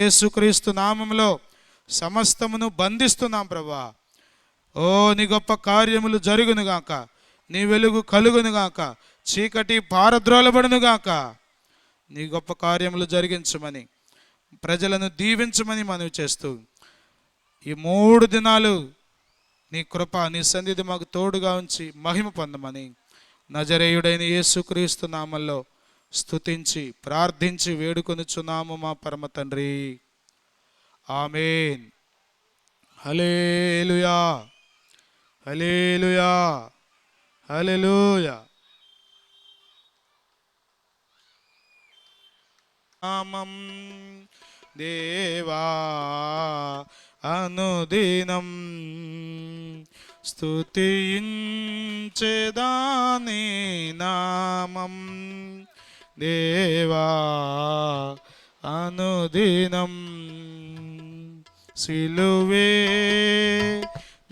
యేసుక్రీస్తు నామములో సమస్తమును బంధిస్తున్నాం ప్రభువా. ఓ నీ గొప్ప కార్యములు జరుగునుగాక, నీ వెలుగు కలుగునుగాక, చీకటి పారద్రోలబడునుగాక. నీ గొప్ప కార్యములు జరిగించమని, ప్రజలను దీవించమని మనవి చేస్తూ, ఈ 3 దినాలు నీ కృప, నీ సన్నిధి మాకు తోడుగా ఉంచి మహిమ పొందమని నజరేయుడైన యేసుక్రీస్తు నామములో స్తుతించి ప్రార్థించి వేడుకొనుచున్నాము మా పరమ తండ్రి. ఆమేన్. హల్లెలూయా, హల్లెలూయా, హల్లెలూయా. నామం దేవా అనుదినం స్తుతించెదాని నామం దేవా అనుదినం. సిలువే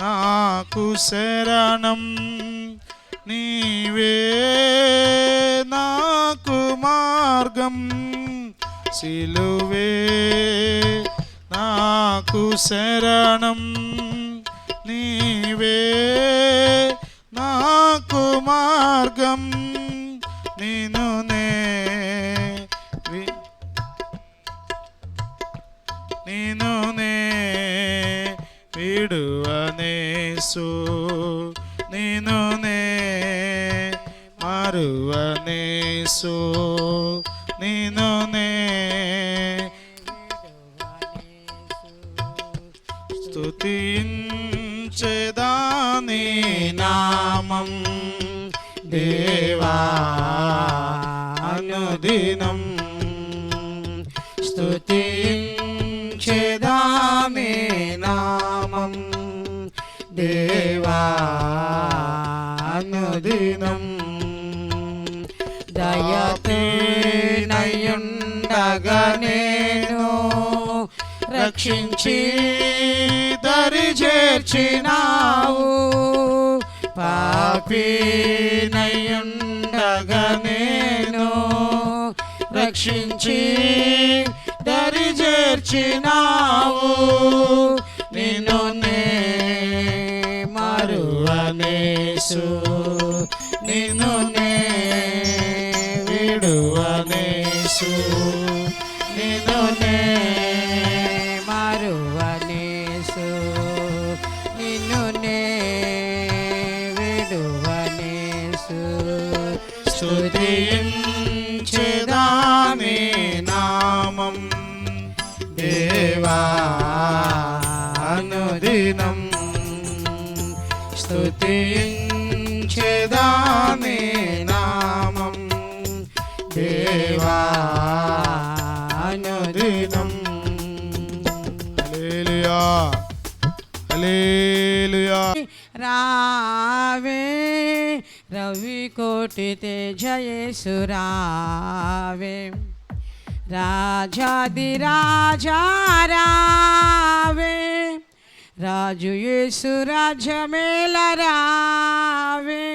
నాకు శరణం, నీవే నాకు మార్గం. సిలువే నాకు శరణం, నీవే నాకు మార్గం. నిన్ను నే విడువనేసు, నిన్ను నే మరువనేసు, నిన్ను నే స్తుతించెదాని నామం దేవా అనుదినం. స్తుతించెదాని నామం దేవా అనుదినం. దయతోనయుండగా నేను రక్షించి దరి చేర్చినావు. పాపినయుండగా నేను రక్షించి దరి చేర్చినావు. నిన్ను నే మరువనేసు, నిన్ను నే విడువనేసు, నిన్ను నే మరువనేసు, నిన్ను నే విడువనేసు. స్తుతించెదాని నామం దేవా అనుదినం. స్తుతించెదాని నామం దేవా అనుదినం. హల్లెలూయా, హల్లెలూయా. రావే రవి కోటి తేజయేసు రావే, రాజాది రాజా రావే, రాజు యేసు రాజ్యమేల రావే,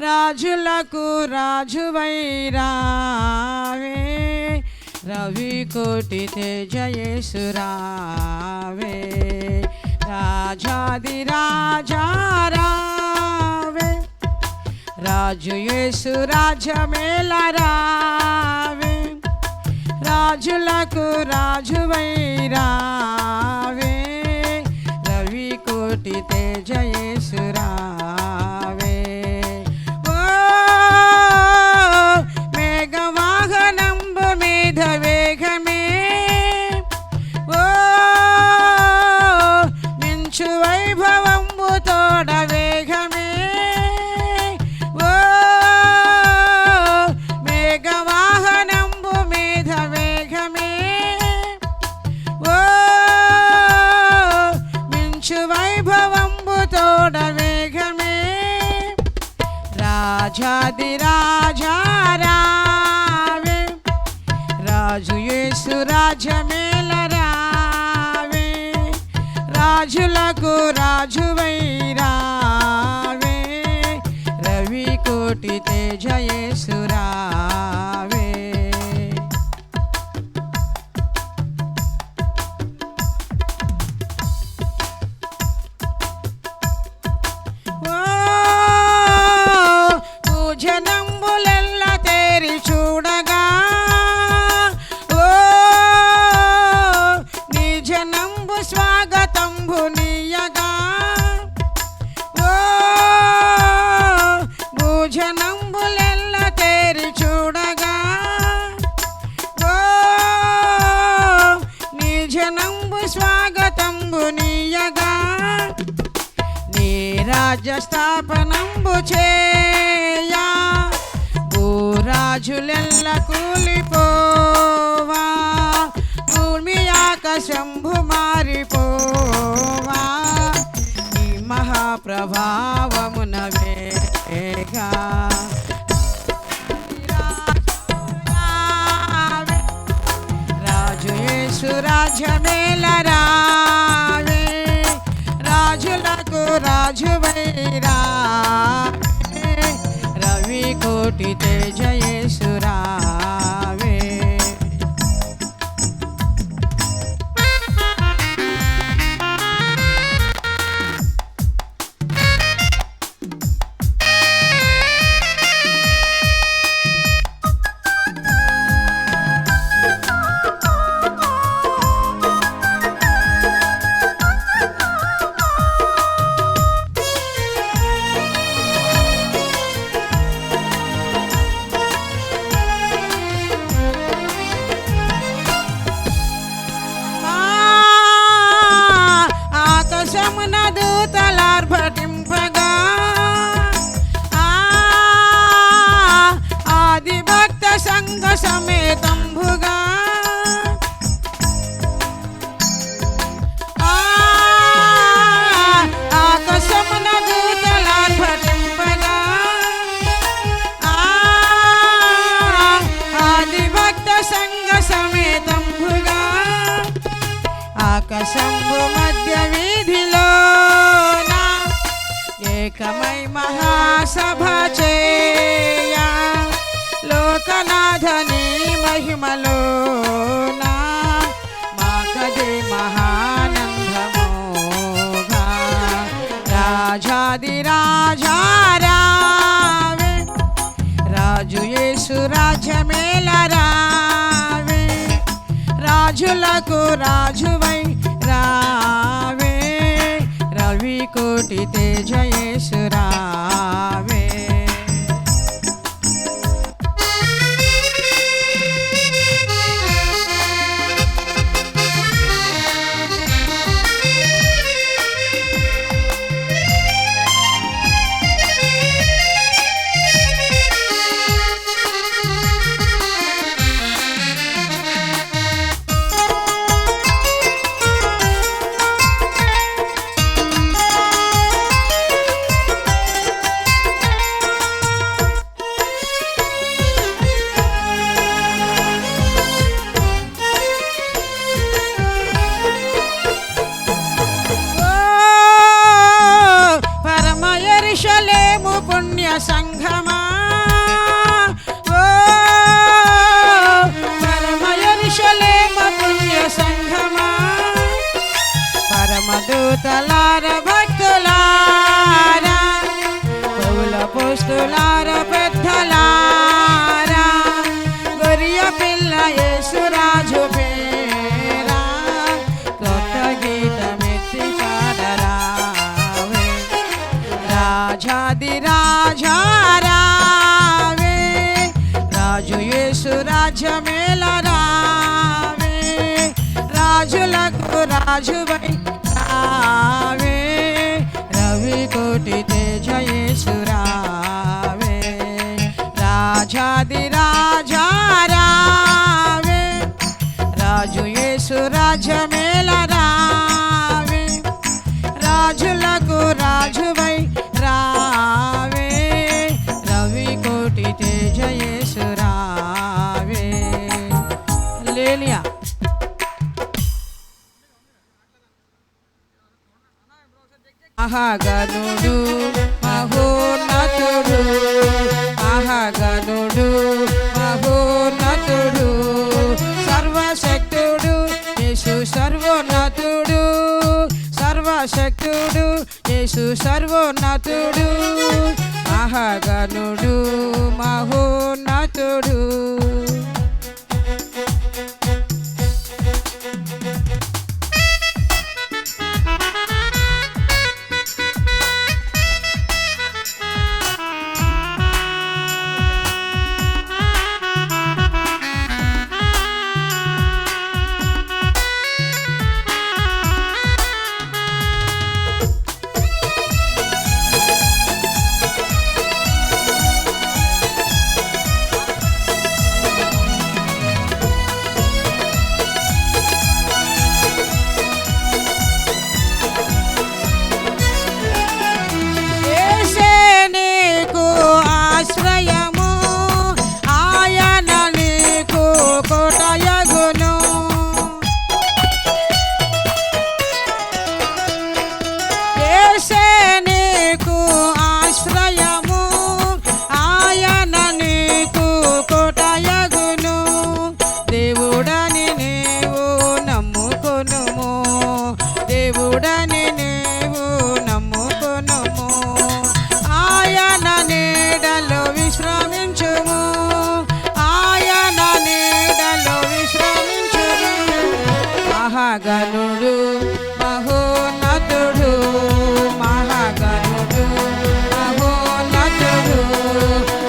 రాజులకు రాజువై రావే, రవి కోటి తేజయేసు రావే, రాజాది రాజా రావే, రాజు యేసు రాజ్యమేల రావే, రాజులకు రాజువై రావే, రవి కోటి తేజయేసు రావే. ఓ మేఘవాహనంబు మీద వేగమే, ఓ మించు వైభవంబు తోడ వేగమే, ఓ మేఘవాహనంబు మీద వేగమే, ఓ మించు వైభవంబు తోడ వేగమే, రాజాది రాజా రావే, రాజు యేసు రాజ్యమేల రావే, రాజులకు రాజువై రావే, రవి కోటి తేజయేసు రావే. నీయగా నీ రాజ్య స్థాపనంబు చేయా భూరాజులెల్ల కూలిపోవా భూమి ఆకాశంభు మారిపోవా ఈ మహాప్రభావమున వేగా రాజు యేసు రాజ్యమేలరావే రాజులకు రాజువైరావే రవి కోటి తేజ యేసు రావే ఆకాశమున దూతలార్భటింపగా ఆది భక్త సంఘ సమేతంబుగా ఆకాశమున దూతలార్భటింపగా ఆది భక్త సంఘ సమేతంబుగా ఆకాశంబు మధ్య వీధిలోన ఏకమై మహాసభ చేయా లోకనాథని మహిమలోన మాకదే మహానందమోగా రాజాది రాజారావే రాజు యేసు రాజ్యమేలరావే రాజులకు రాజువై రావే రవి కోటి తేజ యేసు రావే పుణ్య సంఘమా ఓ పరమ యెరూషలేము పుణ్య సంఘమా పరమదూతలార భక్తులారా పౌల పోస్తులార పెద్దలారా గొర్రె పిల్ల యేసు రాజు పేరా కొత్త గీతమెత్తి పాడరా రాజాది రాజారావే రాజు యేసు రాజ్యమేలరావే రాజులకు రాజువై రావే రవి కోటి తేజ యేసు రావే రాజాది రాజారావే రాజు యేసు రాజ్యమేలరావే రాజులకు రాజువై రావే రవి కోటి తేజ యేసు రావే హల్లెలూయా మహాగణుడు మహోన్నతుడు మహాగణుడు మహోన్నతుడు సర్వశక్తుడు యేసు సర్వోన్నతుడు సర్వశక్తుడు యేసు సర్వోన్నతుడు మహాగణుడు మహోన్నతుడు మహాగణుడు మహోన్నతుడు మహాగణుడు మహోన్నతుడు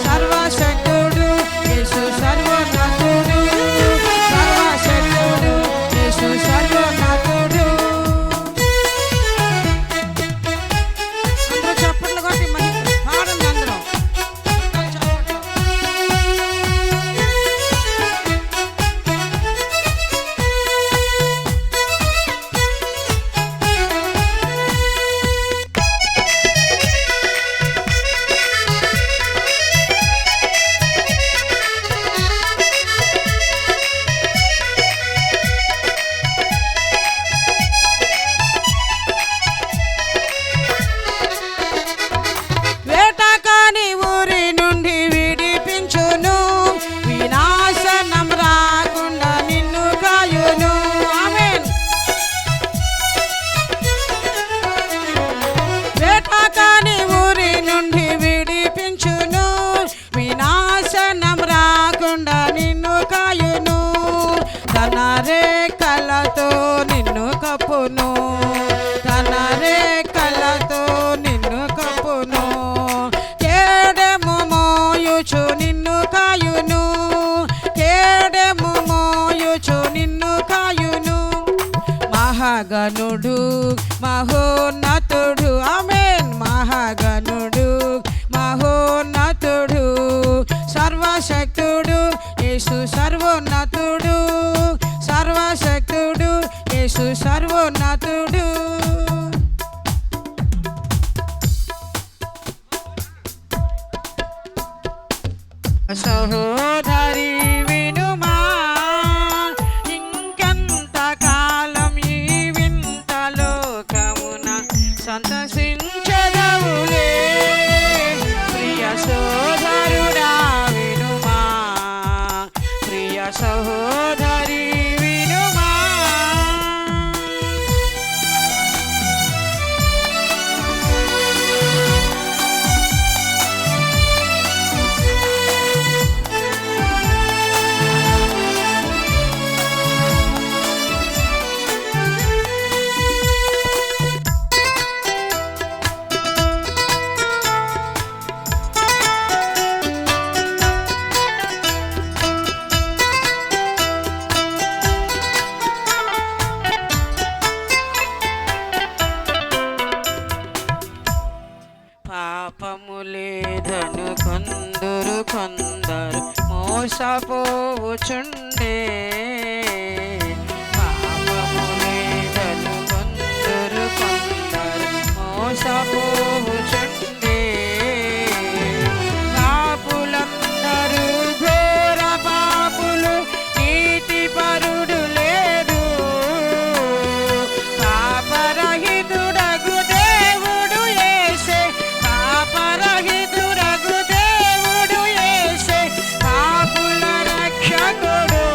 సర్వశక్తుడు యేసు సర్వోన్నతుడు సర్వశక్తుడు యేసు సర్వోన్నతుడు. అందరూ చప్పట్లు కొట్టి పాడండి అందరం. వేటకాని ఊరి నుండి విడిపించును వినాశనం రాకుండా నిన్ను కాయును. ఆమేన్. వేటకాని ఊరి నుండి విడిపించును వినాశనం రాకుండా నిన్ను కాయును. తన రేఖలతో నిన్ను కప్పును తన రేఖలతో నిన్ను కప్పును. కేడెము మోయుచు నిన్ను కాయును కేడెము మోయుచు నిన్ను కాయును. మహాగణుడు మహోన్నతుడు ఆమేన్. మహాగణుడు మహోన్నతుడు సర్వశక్తుడు యేసు సర్వోన్నతుడు సర్వశక్తుడు యేసు సర్వోన్నతుడు. సహోదరి వినుమా ఇంకెంత కాలం ఈ వింత లోకమున సంతసించదవులే. ప్రియ సోదరుడా వినుమా ప్రియ సహోదరి వినుమా. పాపము లేదను కొందరు మోసపోవుచుండే. పాపము లేదను కొందరు మోసపోవుచుండే. పాపులందరూ ఘోర పాపులు నీతి పరుడు లేడు. పాపరహితుడగు దేవుడు యేసే పాపరహితుడగు దేవుడు యేసే పాపుల రక్షకుడు.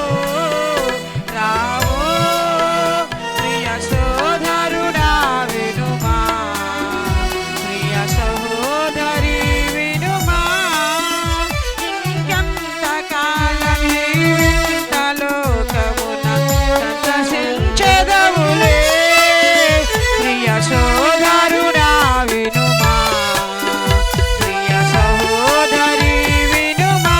రావో ప్రియ సోదరుడా వినుమా ప్రియ సహోదరి వినుమా. ఇంకెంత కాలం ఈ వింత లోకమున సంతసించెదవులే. ప్రియ సోదరుడా వినుమా ప్రియ సహోదరి వినుమా.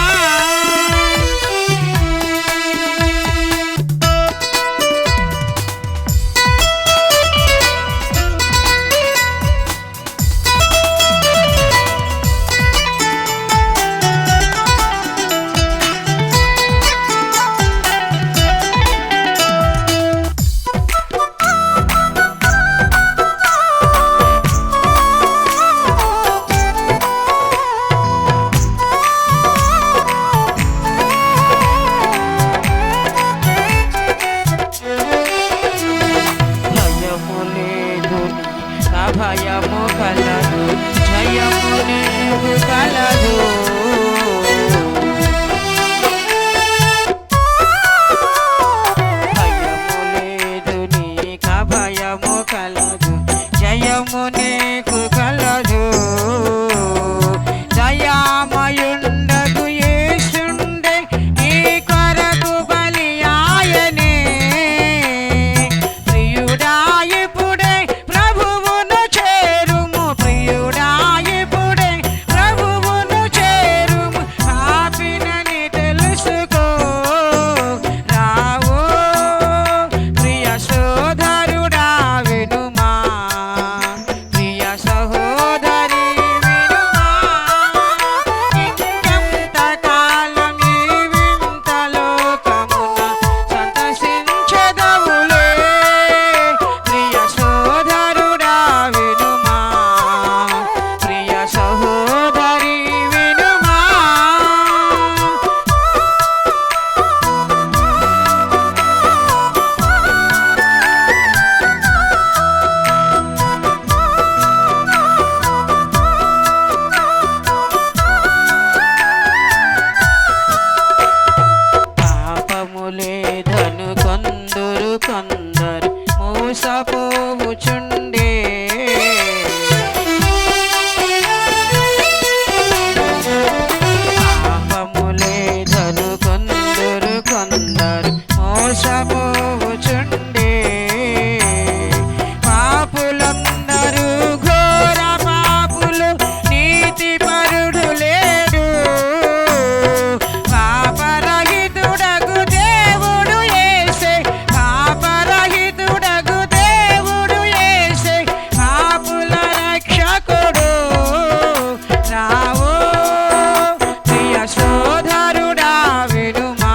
భయము లేదు అభయము కలదు జయము నీకు కలదు. భయము లేదు నీకు అభయము కలదు జయము నీకు కలదు. దయామయుండగు యేసుండే నీ కొరకు బలి ఆయనే. కొందరు మోసపోవుచుండే పాపములేదను కొందరు మోసపోవుచుండే పాపులందరూ ఘోర పాపులు నీతి పరుడు లేడు పాపరహితుడగు దేవుడు యేసే పాపరహితుడగు దేవుడు యేసే పాపుల రక్షకుడు రావో ప్రియ సోదరుడా వినుమా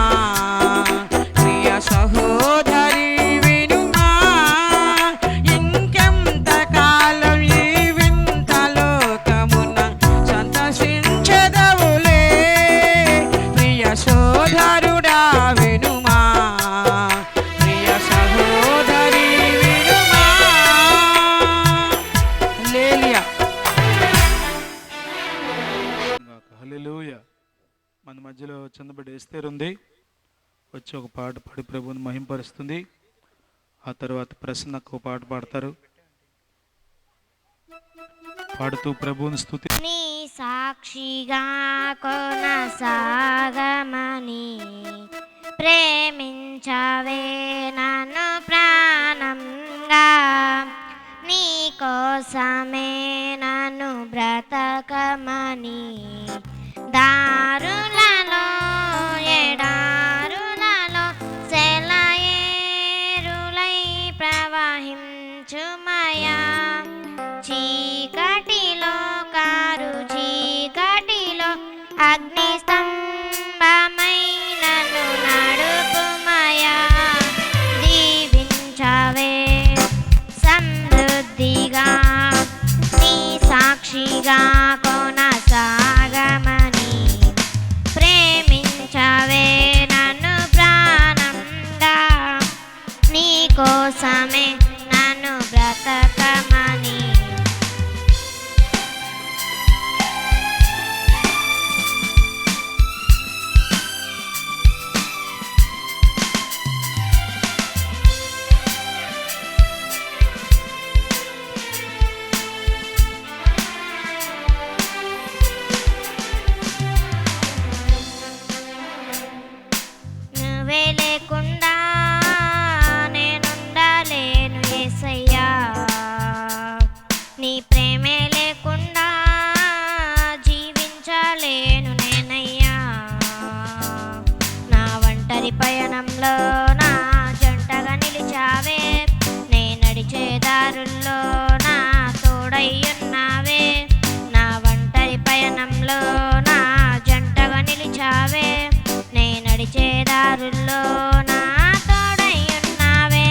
ప్రియ సహోదరి వినుమా ఇంకెంత కాలం ఈ వింత లోకమున సంతసించెదవులే ప్రియ సోదరుడా వినుమా ప్రియ సహోదరి వినుమా హల్లెలూయా హల్లెలూయా. మన మధ్యలో చందబడి ఎస్తేర్ ఉంది, వచ్చి ఒక పాట పాడి ప్రభువుని మహింపరుస్తుంది. ఆ తర్వాత ప్రసన్నకు ఒక పాట పాడతారు. పాడుతూ ప్రభువుని స్తుతి. నీ సాక్షిగా కొనసాగమని ప్రేమించవే నన్ను ప్రాణంగా నీ కోసమే నన్ను బ్రతకమని దారులలో ఎడారులలో సెలయేరులై ప్రవహించుమయా చీకటిలో కారు చీకటిలో అగ్ని స్తంభమై నన్ను నడుపుమయా దీవించవే సమృద్ధిగా నీ సాక్షిగా కొనసాగమని ప్రేమించవే నన్ను ప్రాణంగా నీ కోసమే నన్ను బ్రతకమని నువ్వే లేకుండా నేనుండలేను యేసయ్యా నీ ప్రేమే లేకుండా జీవించలేను నేనయ్యా నా ఒంటరి పయనంలో నా జంటగా నిలిచావే నే నడిచే దారుల్లో నా తోడయ్యున్నావే నా ఒంటరి పయనంలో నా జంటగా నిలిచావే నే నడిచే దారుల్లో నా తోడయ్యున్నావే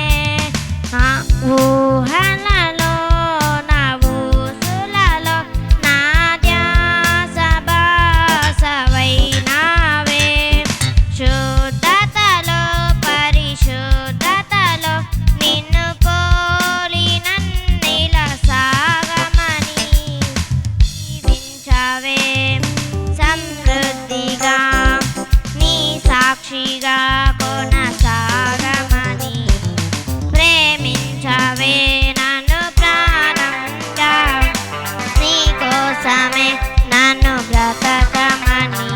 ఆ ఊహలలో నా ఊసులలో నా ధ్యాస బాసవైనావే శుద్ధతలో పరిశుద్ధతలో నిన్ను పోలి నన్నిలా సాగమని జీవించవే సమృద్ధిగా నీ సాక్షిగా కొనసాగమని ప్రేమించవే నన్ను ప్రాణంగా నీ కోసమే నన్ను బ్రతకమని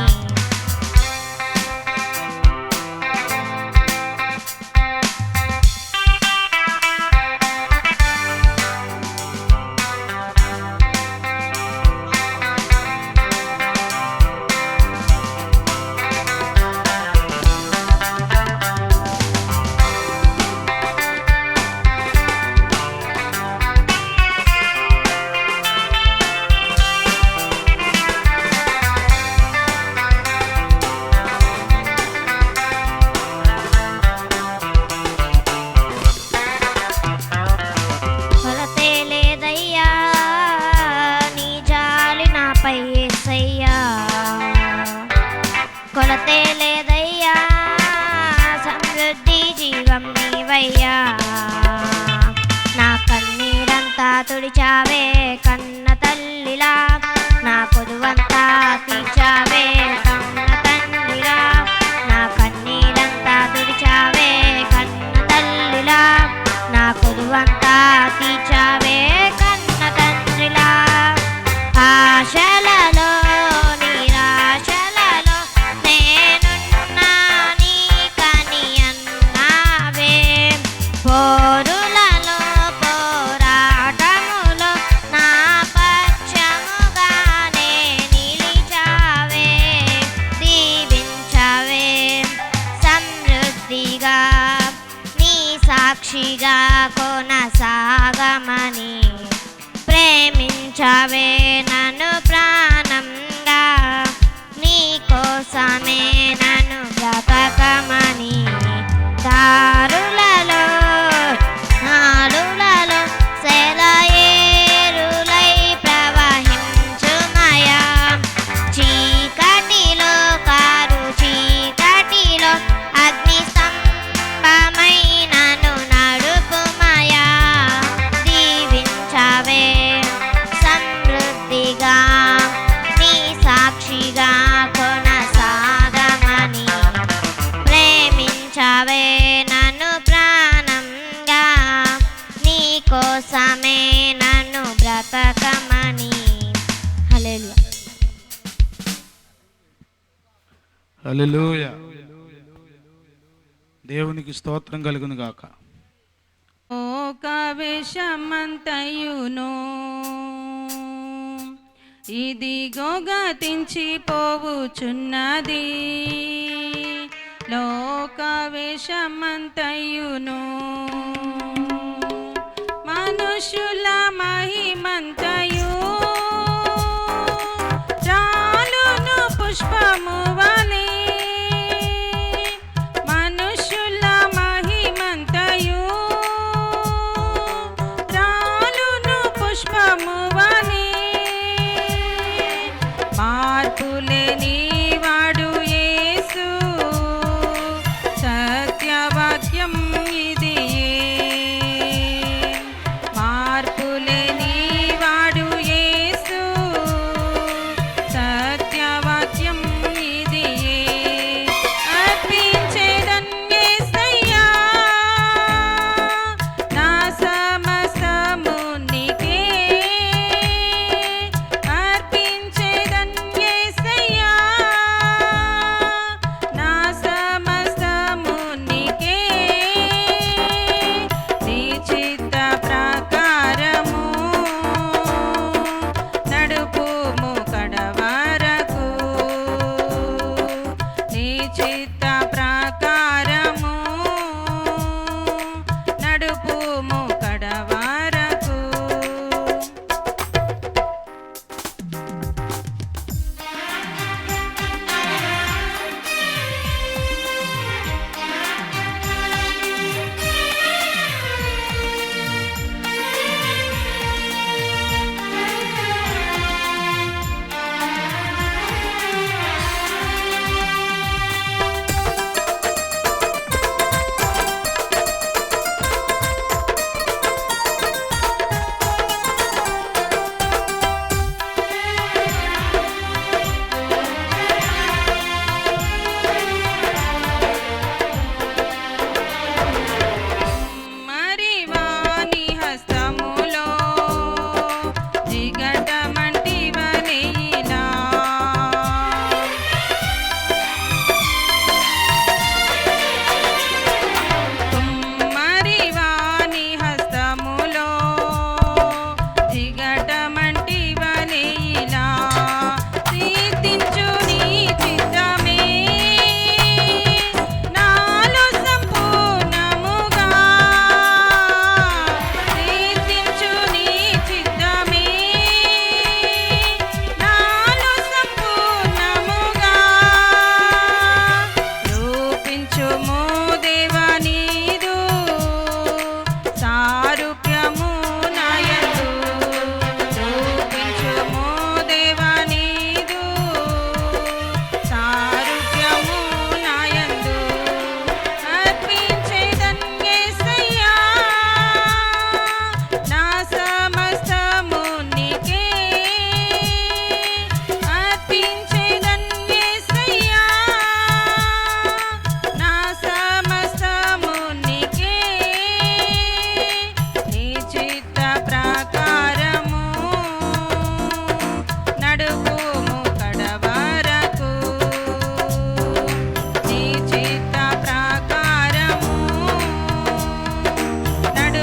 కొలతే లేదయ్యా నీ జాలి నాపై యేసయ్యా కొలతే లేదయ్యా సమృద్ధి జీవం నీవయ్యా నా కన్నీరంతా తుడిచావే కన్న తల్లిలా నా పొదువంతా తీర్చావే కన్న తండ్రిలా నా కన్నీరంతా తుడిచావే కన్న తల్లిలా కొలువంతా తీర్చావే కన్న తండ్రిలా. ఆశలలో నిరాశలలో నేనున్నా నీకని అన్నావే. పోరులలో పోరాటములో నా పక్షముగానే నిలిచావే. దీవించవే సమృద్ధిగా నీ సాక్షిగా కొనసాగమని. ప్రేమించవే నన్ను ప్రాణంగా నీ కోసమే నన్ను బ్రతకమని. దారులలో నాలులలో సెలయేరులై ప్రవహించుమయా. చీకటిలో కారు చీకటిలో అగ్ని స్తంభమై నన్ను నడుపుమయా. దీవించవే సమృద్ధిగా నీ సాక్షిగా కొనసాగమని. ప్రేమించవే నన్ను ప్రాణంగా నీ కోసమే నన్ను బ్రతకమని. హల్లెలూయా. హల్లెలూయా. దేవునికి స్తోత్రం కలుగును గాక. ఒక విషమంతయును ఇదిగో గతించిపోవుచున్నది. లోక విషమంతయును మనుషుల మహిమంతయు రాలును పుష్పము వలె. మనుషుల మహిమంతయు రాలును పుష్పము వలె. మార్పులేని వాడు యేసు సత్యవాక్యం ఇదియే. మార్పు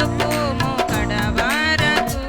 నడుపుము కడవరకు.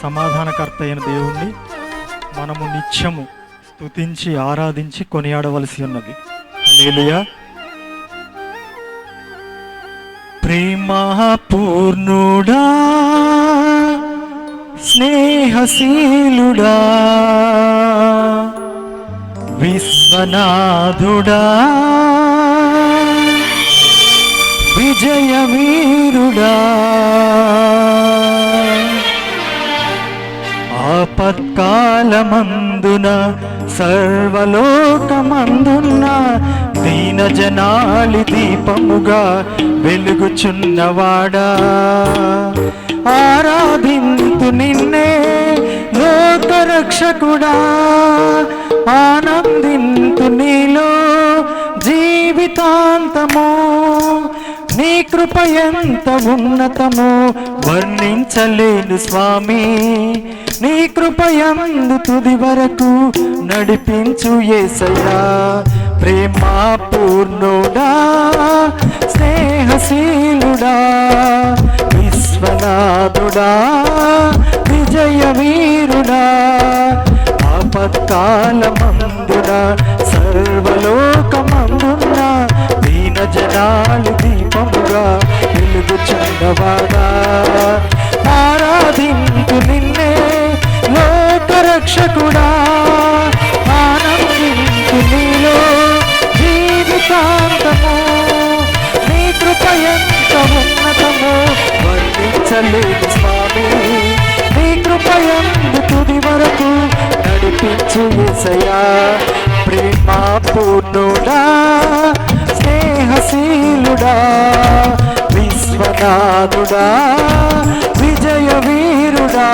సమాధానకర్త అయిన దేవుణ్ణి మనము నిత్యము స్తుతించి ఆరాధించి కొనియాడవలసి ఉన్నది. హల్లెలూయా. ప్రేమ పూర్ణుడా, స్నేహశీలుడా, విశ్వనాథుడా, విజయవీరుడా, ఆపత్కాలమందున సర్వలోకమందున్న దీన జనాలి దీపముగా వెలుగుచున్నవాడా, ఆరాధింతు నిన్నే లోకరక్షకుడా, ఆనందింతు నీలో జీవితాంతము, నీ కృప ఎంత ఉన్నతమో వర్ణించలేను స్వామి, నీ కృప యందు తుది వరకు నడిపించు యేసయ్యా. ప్రేమ పూర్ణుడా, స్నేహశీలుడా, విశ్వనాథుడా, విజయవీరుడా, ఆపత్కాలమందున సర్వలోకమందున దీన జనాలు దీపముగా వెలుగుచున్నవాడా, ఆరాధింతు నిన్నే లోకరక్షకుడా, ఆనందింతు నీలో జీవితాంతము, నీ కృప ఎంత ఉన్నతమో వర్ణించలేను స్వామి, నీ కృప యందు తుది వరకు నడిపించు యేసయ్యా. ప్రేమ పూర్ణుడా, స్నేహశీలుడా, విశ్వనాథుడా, విజయవీరుడా.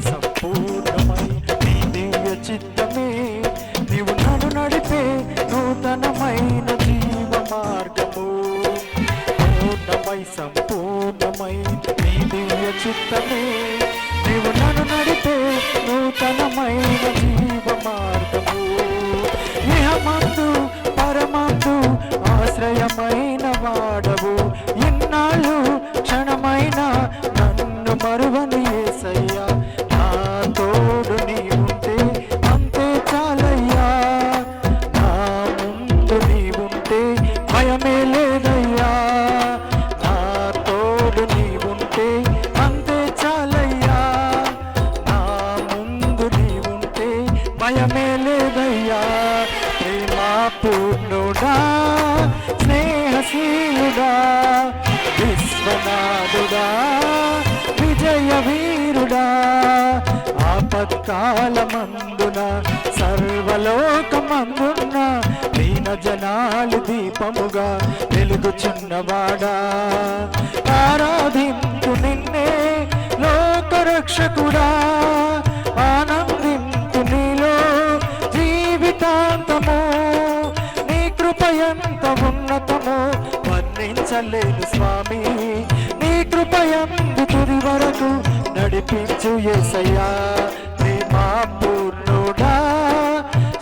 సంపూర్ణమై నీ దివ్య చిత్తమే, నీవు నన్ను నడిపే నూతనమైన జీవ మార్గము. పూర్ణమై సంపూర్ణమై నీ దివ్య చిత్తమే, నీవు నన్ను నడిపే నూతనమైన జీవ మార్గము. ఇహమందు పరమందు ఆశ్రయమైన వాడవు, ఇన్నాళ్ళు క్షణమైన నన్ను మరువని యేసయ్యా. నా తోడు నీ ఉంటే అంతే చాలయ్యా, నా ముందు నీ ఉంటే భయమే లేదయ్యా, నా తోడు నీ ఉంటే అంతే చాలయ్యా, నా ముందు నీ ఉంటే భయమే లేదయ్యా. ప్రేమ పూర్ణుడా, స్నేహశీలుడా, విశ్వనాథుడా, విజయవీరుడా, ఆపత్కాలమందున సర్వలోకమందున దీన జనాలు దీపముగా వెలుగుచున్నవాడా, ఆరాధింతు నిన్నే లోకరక్షకుడా, ఆనందింతు నీలో జీవితాంతము, నీ కృప ఎంత ఉన్నతమో వర్ణించలేను స్వామి, నీ కృప యందు తుది వరకు నడిపించు యేసయ్యా. ప్రేమ పూర్ణుడా,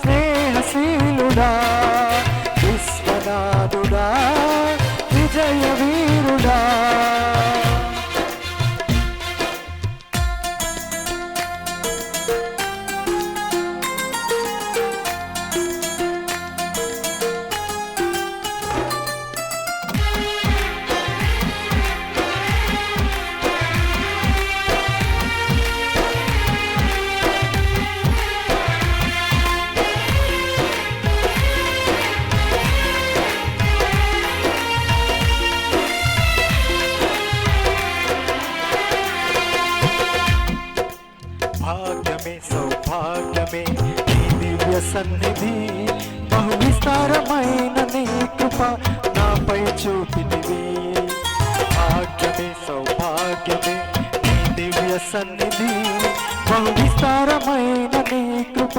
స్నేహశీలుడా, విశ్వనాథుడా, విజయవీరుడా. సన్నిధి బహు విస్తారమైన నీ కృప నాపై చూపితివి. భాగ్యమే సౌభాగ్యమే నీ దివ్య సన్నిధి బహు విస్తారమైన నీ కృప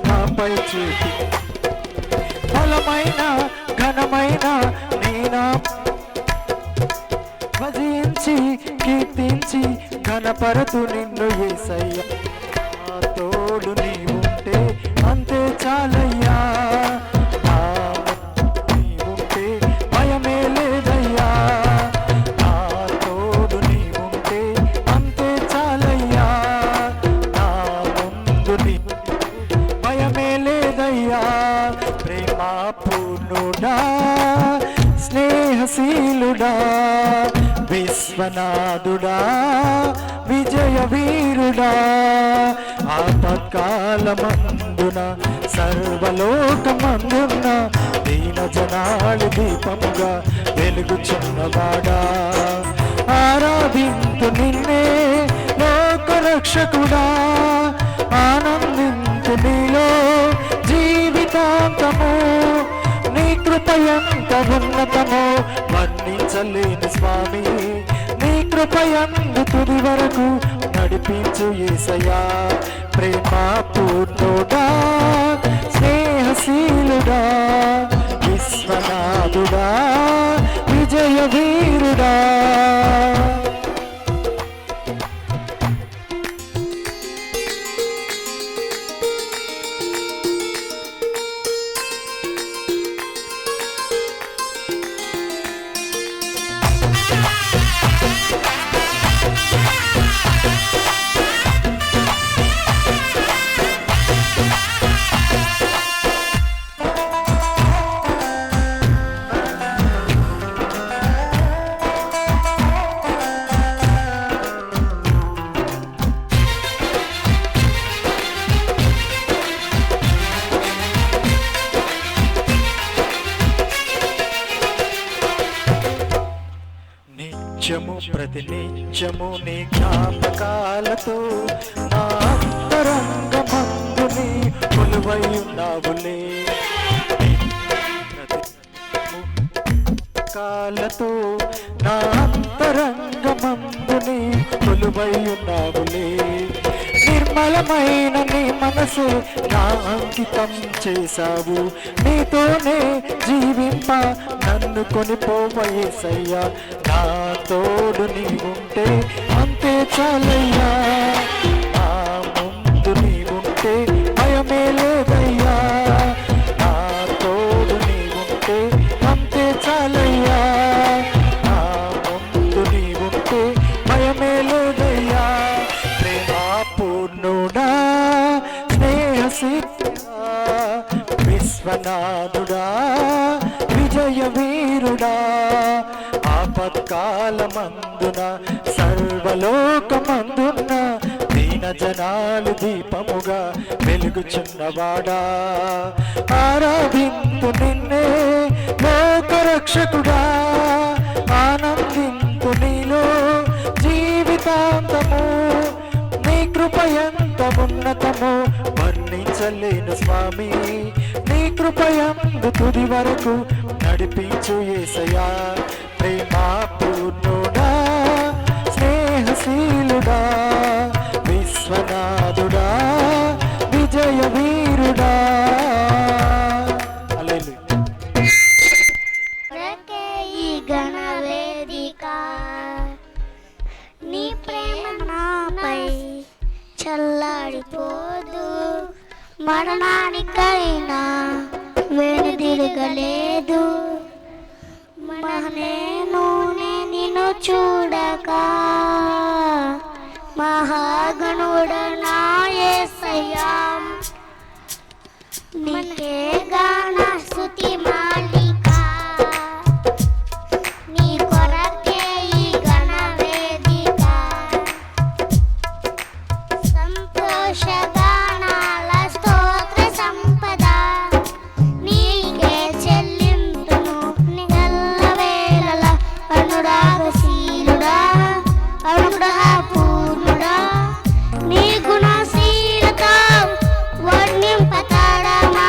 నాపై చూపి. బలమైన ఘనమైన నీ భజించి కీర్తించి ఘనపరతు నిన్ను యేసయ్యా. నా తోడు నీ ఉంటే అంతే చాలయ్యా, నీ ఉంటే భయమే లేదయ్యా. నా తోడు నీ ఉంటే అంతే చాలయ్యా, నా ముందు నీ భయమే లేదయ్యా. ప్రేమ పూర్ణుడా స్నేహశీలుడా విశ్వనాథుడా విజయ వీరుడా ఆపత్కాలమందున సర్వలోకమందున దీన జనాళి దీపముగా వెలుగుచున్నవాడా. ఆరాధింతు నిన్నే లోకరక్షకుడా, ఆనందింతు నీలో జీవితాంతము. నీ కృప ఎంత ఉన్నతమో వర్ణించలేని స్వామి, నీ కృప యందు తుది వరకు నడిపించు యేసయ్యా. ప్రేమ పూర్ణుడా స్నేహశీలుడా విశ్వనాథుడా విజయ వీరుడా. నిత్యము ప్రతినిత్యము నీ జ్ఞాపకాలతో నా అంతరంగమందు నీ కొలువై ఉన్నావులే. కాలతో నా అంతరంగమందు నీ కొలువై ఉన్నావులే. నిర్మలమైన నీ మనసు నా అంకితం చేశావు, నీతోనే జీవింప నన్ను కొనిపోవ యేసయ్యా. నా తోడు నీ ఉంటే అంతే చాలయ్యా, నా ముందు నీ ఉంటే భయమే లేదయ్యా. నా తోడు నీ ఉంటే అంతే చాలయ్యా, నా ముందు నీ ఉంటే భయమే లేదయ్యా. ప్రేమ పూర్ణుడా స్నేహశీలుడా విశ్వనాథుడా విజయ వీరుడా ఆపత్కాలమందున సర్వలోకమందున దీన జనాలు దీపముగా వెలుగుచున్నవాడా. ఆరాధింతు నిన్నే లోకరక్షకుడా, ఆనందింతు నీలో జీవితాంతము. నీ కృప ఎంత ఉన్నతమో వర్ణించలేను స్వామి, నీ కృప యందు తుది వరకు నడిపించు యేసయ్యా. ప్రేమ పూర్ణుడా స్నేహశీలుడా విశ్వనాథుడా విజయ వీరుడా. ఈ ఘన వేదిక నీ ప్రేమ నాపై చల్లారిపోదు, మరణానికైనా వెనుదిరగలేదు. నేను నిన్ను చూడక మహాగణుడ నా యేసయ్యా. నీకే గాన స్తుతి మాలిక, నీ కొరకే ఈ ఘన వేదిక. సంతోష గానాల స్తోత్ర సంపద నీకే చెల్లింతును నిగల్లవేళల. అనురాగశీలుడా అనుగ్రహపూర్ణుడా నీ గుణశీలత వర్ణింపతడమా.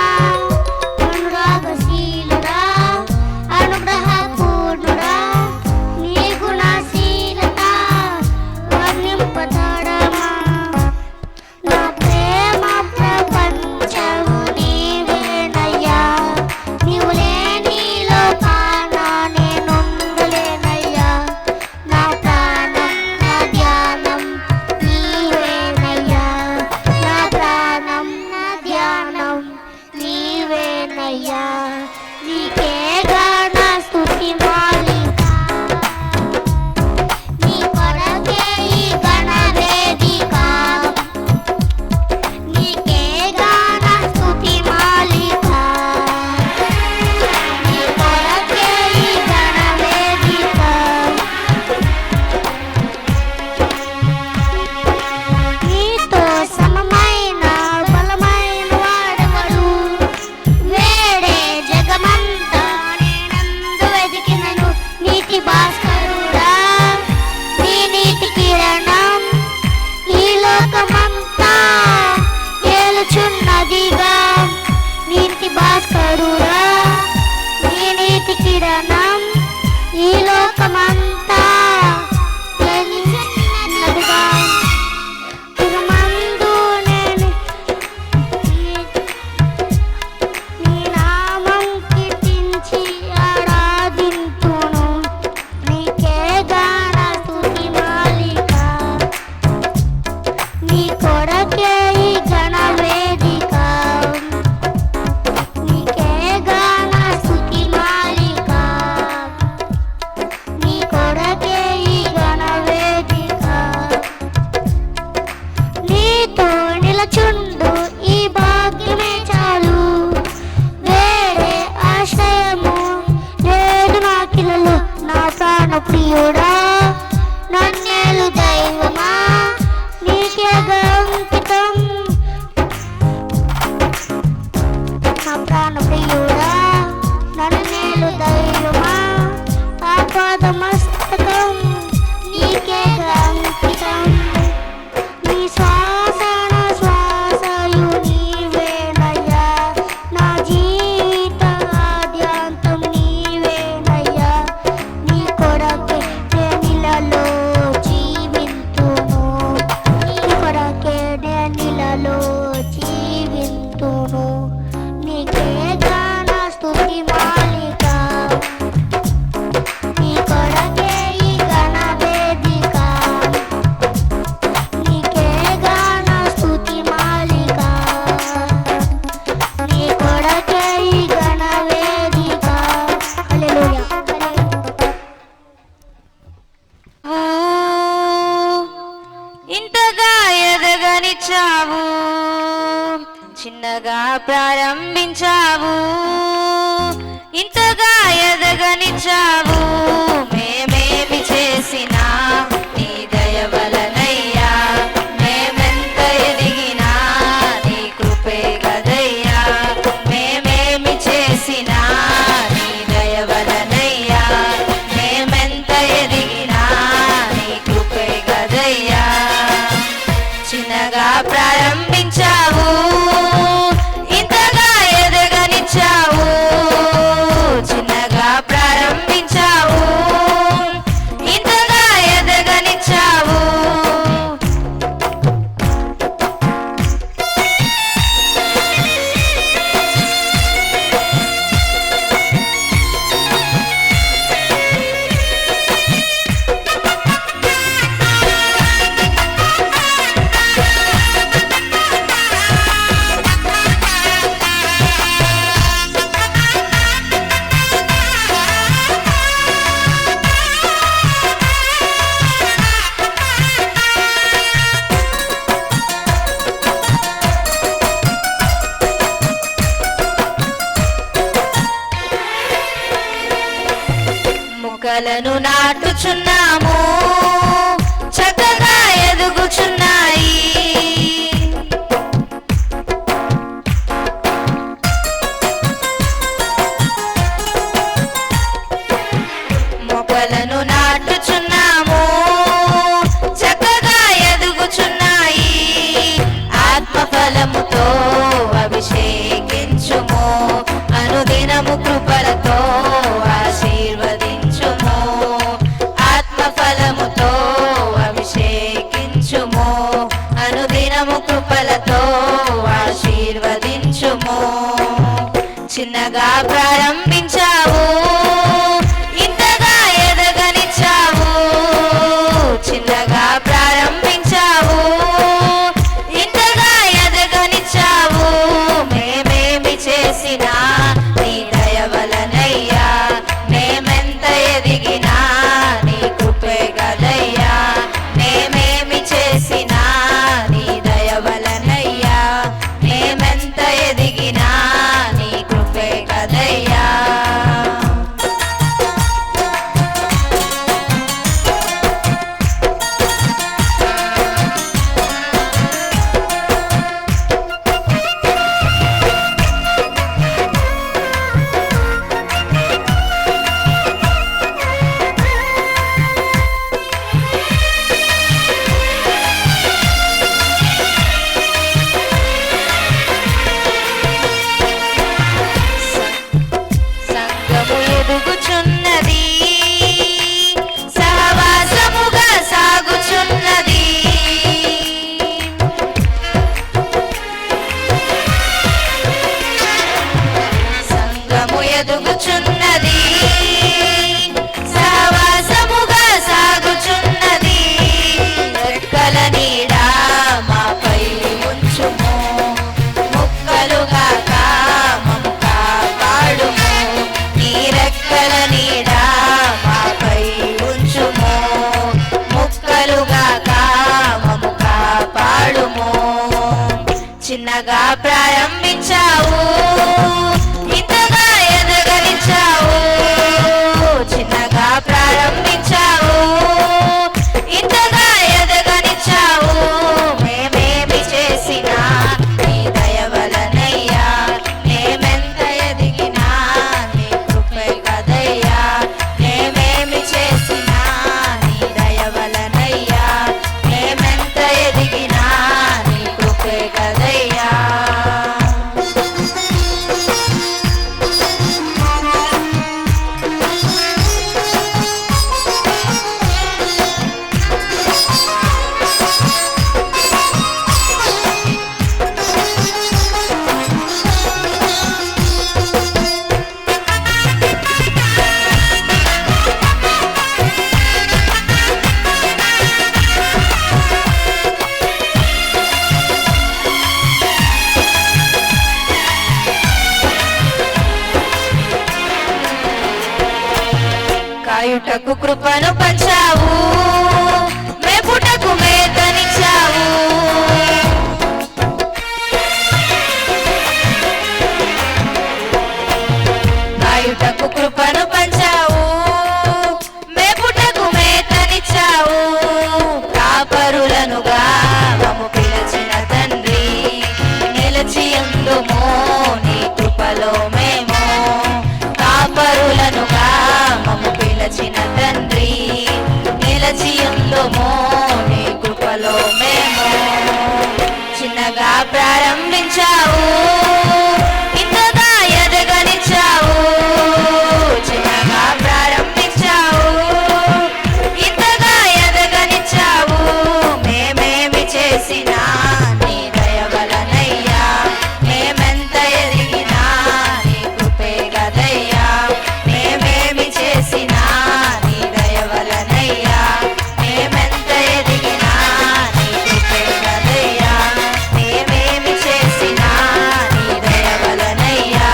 నీతి భాస్కరుడా నీ నీతి కిరణం ఈ లోకమంతా ఏలుచున్నదిగా నీతి భాస్కరుడా నీ నీతి కిరణం ఈ లోకమంతా ఏలుచున్నదిగా తిరుమందు నేను నీ నామం కీర్తించి ఆరాధింతును నీకే గాన స్తుతి మాలిక నీ కొరకే ఈ ఘన వేదిక నీకే గాన స్తుతి మాలిక నీ కొరకే ఈ ఘన వేదిక నీతో నిలచుండు ఈ భాగ్యమే చాలు వేరే ఆశ్రయము లేదు నాకిలలో నా ప్రాణ ప్రియుడా నన్నేలు దైవమా నీకే అంకితం నా ప్రాణ ప్రియుడా నన్నేలు దైవమా ఆపాదమస్తకం నీకే అంకితం నీ శ్వాస నా శ్వాసయు నీవేనయ్యా నా జీవిత ఆద్యాంతం నీవేనయ్యా నీ కొరకే నేనిలలో జీవింతును నీ కొరకే నేనిలలో జీవింతును నీకే గాన స్తుతి మాలిక నీ కొరకే ఈ ఘన వేదిక నీకే గాన స్తుతి మాలిక నీ కొరకే ఈ ఘన వేదిక హల్లెలూయా ఇంతగా ఎదగనిచ్చావు చిన్నగా ప్రారంభించావు ఇంతగా ఎదగనిచ్చావు మేమేమి చేసినా నీ దయ వలనయ్యా మేమెంత ఎదిగినా నీ కృపే గదయ్యా మేమేమి చేసినా నీ దయ వలనయ్యా మేమెంత ఎదిగినా నీ కృపే గదయ్యా చిన్నగా ప్రారంభించావు ఇంతగా ఎదగనిచ్చావు చిన్నగా ప్రారంభించావు ఇంతగా ఎదగనిచ్చావు మొక్కలను నాటుచున్నాము చక్కగా ఎదుగుచున్నాయి మొక్కలను నాటుచున్నాము చక్కగా ఎదుగుచున్నాయి ఆత్మఫలముతో అభిషేకించుము అనుదినము కృపలతో ఆశీర్వదించుము ఆత్మఫలముతో అభిషేకించుము అనుదినము కాయుటకు కృపను పంచావు, మేపుటకు మేతనిచ్చావు. కాయుటకు కృపను పంచావు, మేపుటకు మేతనిచ్చావు. కాపరులనుగా మమ్ము పిలిచిన తండ్రి, నిలిచియుందుము నీ కృపలో మేము. కాపరులనుగా మమ్ము పిలిచిన తండ్రి, నిలిచియుందుము నీ కృపలో మేము. చిన్నగా ప్రారంభించావు, ఇంతగా ఎదగనిచ్చావు. చిన్నగా ప్రారంభించావు, ఇంతగా ఎదగనిచ్చావు. మేమేమి చేసినా నీ దయ వలనయ్యా, మేమెంత ఎదిగినా నీ కృపే గదయ్యా. మేమేమి చేసినా నీ దయ వలనయ్యా, మేమెంత ఎదిగినా నీ కృపే గదయ్యా. మేమేమి చేసినా నీ దయ వలనయ్యా,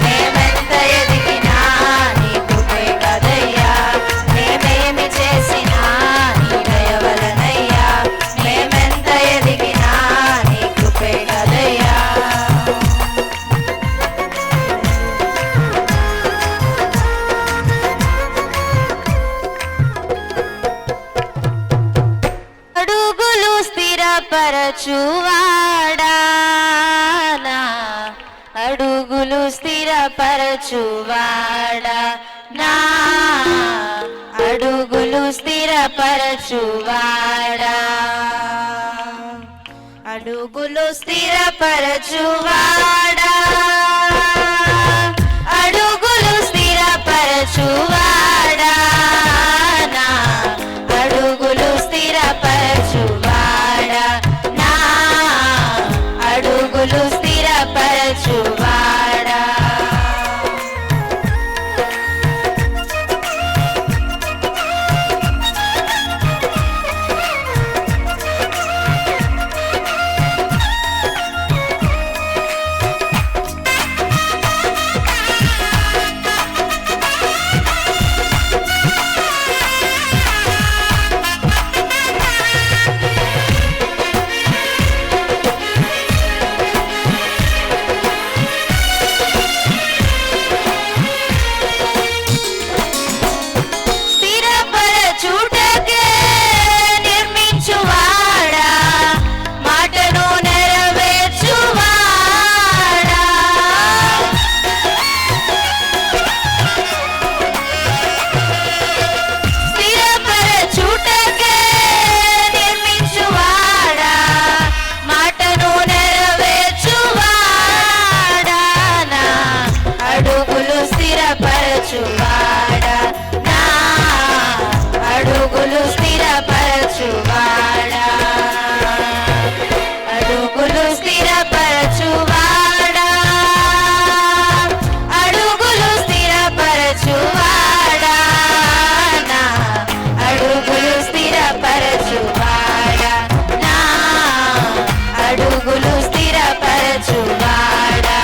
మేమెంత ఎదిగినా నీ కృపే గదయ్యా. మేమేమి చేసినా నీ దయ వలనయ్యా, మేమెంత ఎదిగినా నీ కృపే గదయ్యా. అడుగులు స్థిరపరచువాడా, నా అడుగులు స్థిరపరచువాడా, నా అడుగులు స్థిరపరచువాడా. అడుగులు స్థిరపరచువాడా, అడుగులు స్థిరపరచువాడా, నా అడుగులు స్థిరపరచువాడా, నా అడుగులు స్థిరపరచువాడా. స్థిరపరచుటకే నిర్మించువాడా, మాటను నెరవేర్చువాడా. స్థిరపరచుటకే నిర్మించువాడా, మాటను నెరవేర్చువాడా. నా అడుగులు స్థిరపరచువాడా, నా అడుగులు స్థిరపరచువాడా. అడుగులు స్థిరపరచువాడా, అడుగులు స్థిరపరచువాడా, నా అడుగులు స్థిరపరచువాడా, నా అడుగులు స్థిరపరచువాడా.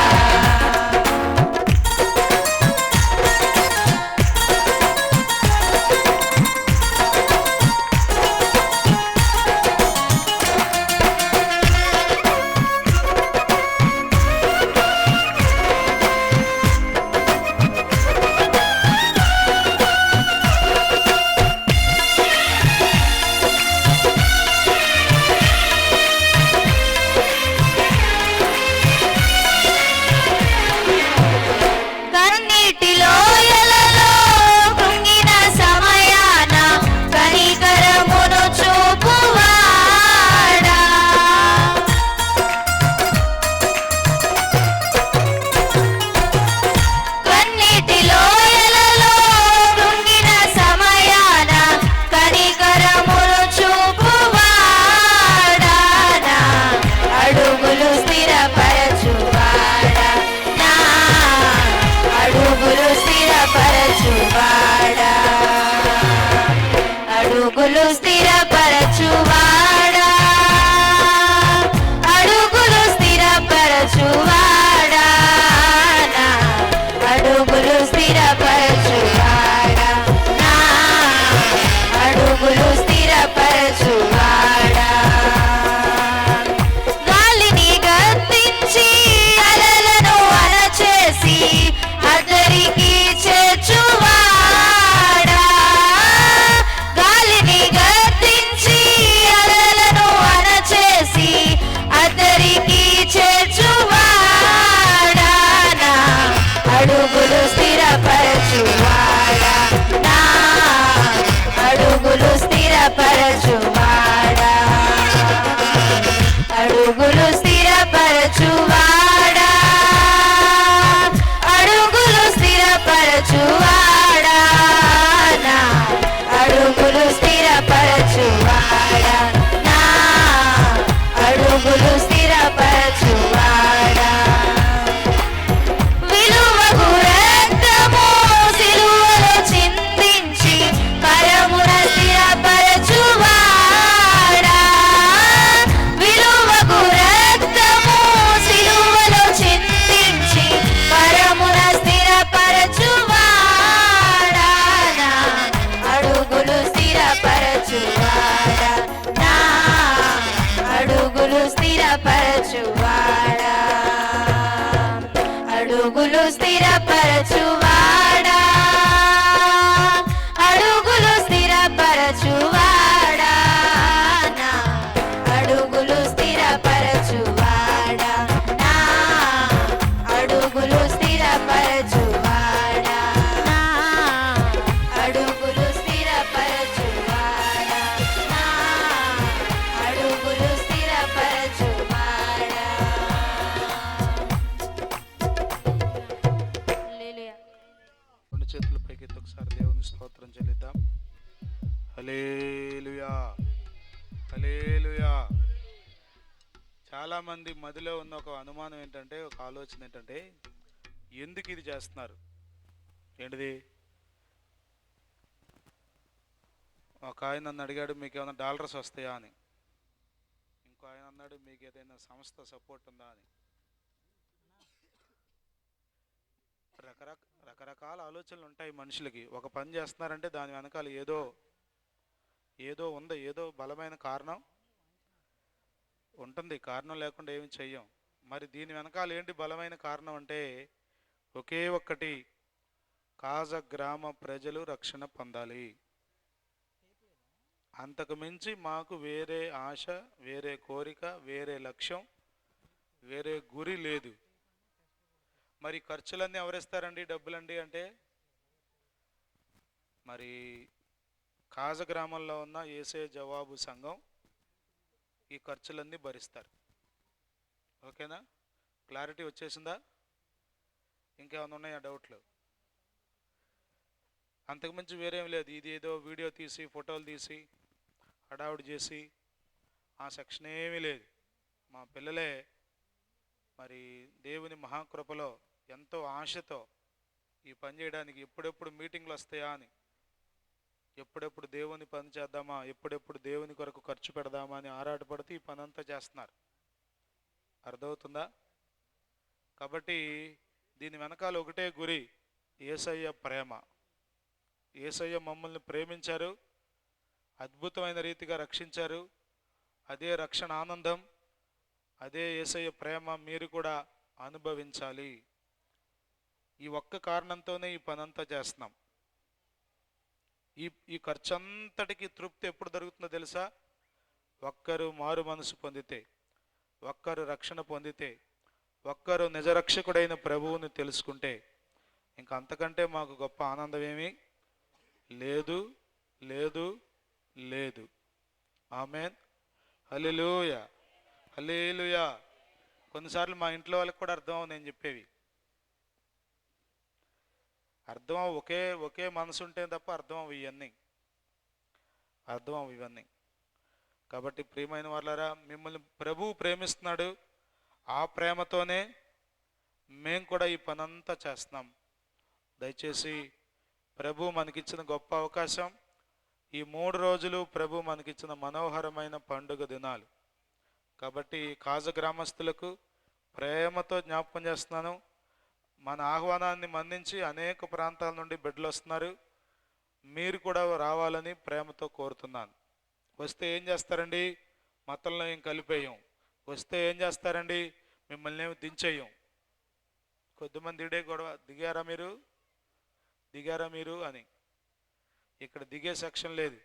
చెల్లిద్దాం. హల్లెలూయా, హల్లెలూయా. చాలామంది మదిలో ఉన్న ఒక అనుమానం ఏంటంటే, ఒక ఆలోచన ఏంటంటే, ఎందుకు ఇది చేస్తున్నారు? ఏంటిది? ఒక ఆయన నన్ను అడిగాడు, మీకు ఏమైనా డాలర్స్ వస్తాయా అని. ఇంకో ఆయన అన్నాడు, మీకు ఏదైనా సంస్థ సపోర్ట్ ఉందా అని. రకరకాల ఆలోచనలు ఉంటాయి మనుషులకి. ఒక పని చేస్తున్నారంటే దాని వెనకాల ఏదో ఉంది, ఏదో బలమైన కారణం ఉంటుంది. కారణం లేకుండా ఏమి చెయ్యం. మరి దీని వెనకాల ఏంటి బలమైన కారణం అంటే, ఒకే ఒక్కటి, కాజ గ్రామ ప్రజలు రక్షణ పొందాలి. అంతకు మించి మాకు వేరే ఆశ, వేరే కోరిక, వేరే లక్ష్యం, వేరే గురి లేదు. మరి ఖర్చులన్నీ ఎవరిస్తారండి, డబ్బులండి అంటే? మరి కాజ గ్రామంలో ఉన్న యేసే జవాబు సంఘం ఈ ఖర్చులన్నీ భరిస్తారు. ఓకేనా? క్లారిటీ వచ్చేసిందా? ఇంకేమైనా ఉన్నాయా డౌట్లు? అంతకుమించి వేరేం లేదు. ఇది ఏదో వీడియో తీసి, ఫోటోలు తీసి, హడావుడి చేసి ఆ సెక్షన్ ఏమీ లేదు. మా పిల్లలే మరి దేవుని మహాకృపలో ఎంతో ఆశతో ఈ పని చేయడానికి, ఎప్పుడెప్పుడు మీటింగ్లు వస్తాయా అని, ఎప్పుడెప్పుడు దేవుని పని చేద్దామా, ఎప్పుడెప్పుడు దేవుని కొరకు ఖర్చు పెడదామా అని ఆరాటపడుతూ ఈ పని అంతా చేస్తున్నారు. అర్థమవుతుందా? కాబట్టి దీని వెనకాల ఒకటే గురి, యేసయ్య ప్రేమ. యేసయ్య మమ్మల్ని ప్రేమించారు, అద్భుతమైన రీతిగా రక్షించారు. అదే రక్షణ ఆనందం, అదే యేసయ్య ప్రేమ మీరు కూడా అనుభవించాలి. ఈ ఒక్క కారణంతోనే ఈ పనంతా చేస్తున్నాం. ఈ ఖర్చు అంతటికి తృప్తి ఎప్పుడు దొరుకుతుందో తెలుసా? ఒక్కరు మారు మనసు పొందితే, ఒక్కరు రక్షణ పొందితే, ఒక్కరు నిజరక్షకుడైన ప్రభువుని తెలుసుకుంటే, ఇంకా అంతకంటే మాకు గొప్ప ఆనందం ఏమీ లేదు, లేదు, లేదు. ఆమేన్. హల్లెలూయా, హల్లెలూయా. కొన్నిసార్లు మా ఇంట్లో వాళ్ళకి కూడా అర్థం అవ్వదు నేను చెప్పేవి. అర్థం ఒకే మనసు ఉంటే తప్ప అర్థం అవ్వ ఇవన్నీ. కాబట్టి ప్రియమైన వాళ్ళారా, మిమ్మల్ని ప్రభువు ప్రేమిస్తున్నాడు. ఆ ప్రేమతోనే మేము కూడా ఈ పనంతా చేస్తున్నాం. దయచేసి ప్రభు మనకిచ్చిన గొప్ప అవకాశం, ఈ 3 రోజులు ప్రభు మనకిచ్చిన మనోహరమైన పండుగ దినాలు. కాబట్టి కాజ గ్రామస్తులకు ప్రేమతో జ్ఞాపకం చేస్తున్నాను. మన ఆహ్వానాన్ని మన్నించి అనేక ప్రాంతాల నుండి బిడ్డలు వస్తున్నారు. మీరు కూడా రావాలని ప్రేమతో కోరుతున్నాను. వస్తే ఏం చేస్తారండి? మతంలో ఏం కలిపేయం. వస్తే ఏం చేస్తారండి? మిమ్మల్ని ఏమి దించేయం. కొద్దిమంది ఇడే గొడవ, దిగారా మీరు అని. ఇక్కడ దిగే సెక్షన్ లేదు.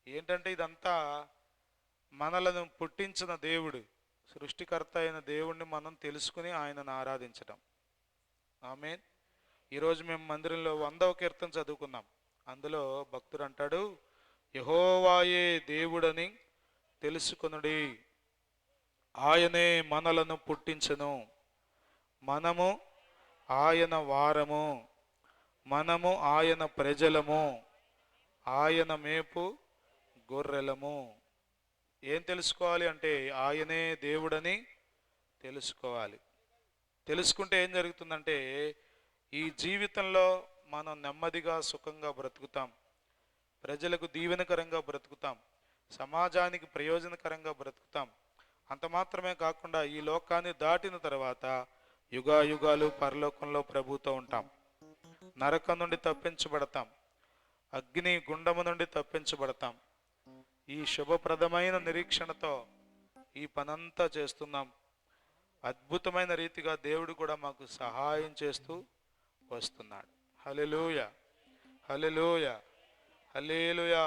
ఏంటంటే ఇదంతా మనలను పుట్టించిన దేవుడు, సృష్టికర్త అయిన దేవుణ్ణి మనం తెలుసుకుని ఆయనను ఆరాధించటం. ఆమేన్. ఈరోజు మేము మందిరంలో 100వ కీర్తన చదువుకున్నాం. అందులో భక్తుడు అంటాడు, యెహోవాయే దేవుడని తెలుసుకొనుడి, ఆయనే మనలను పుట్టించెను, మనము ఆయన వారము, మనము ఆయన ప్రజలము, ఆయన మేపు గొర్రెలము. ఏం తెలుసుకోవాలి అంటే ఆయనే దేవుడని తెలుసుకోవాలి. తెలుసుకుంటే ఏం జరుగుతుందంటే, ఈ జీవితంలో మనం నెమ్మదిగా సుఖంగా బ్రతుకుతాం, ప్రజలకు దీవెనకరంగా బ్రతుకుతాం, సమాజానికి ప్రయోజనకరంగా బ్రతుకుతాం. అంత మాత్రమే కాకుండా ఈ లోకాన్ని దాటిన తర్వాత యుగాయుగాలు పరలోకంలో ప్రభుతో ఉంటాం. నరకం నుండి తప్పించబడతాం, అగ్ని గుండము నుండి తప్పించబడతాం. ఈ శుభప్రదమైన నిరీక్షణతో ఈ పనంతా చేస్తున్నాం. అద్భుతమైన రీతిగా దేవుడు కూడా మాకు సహాయం చేస్తూ వస్తున్నాడు. హల్లెలూయా, హల్లెలూయా, హల్లెలూయా.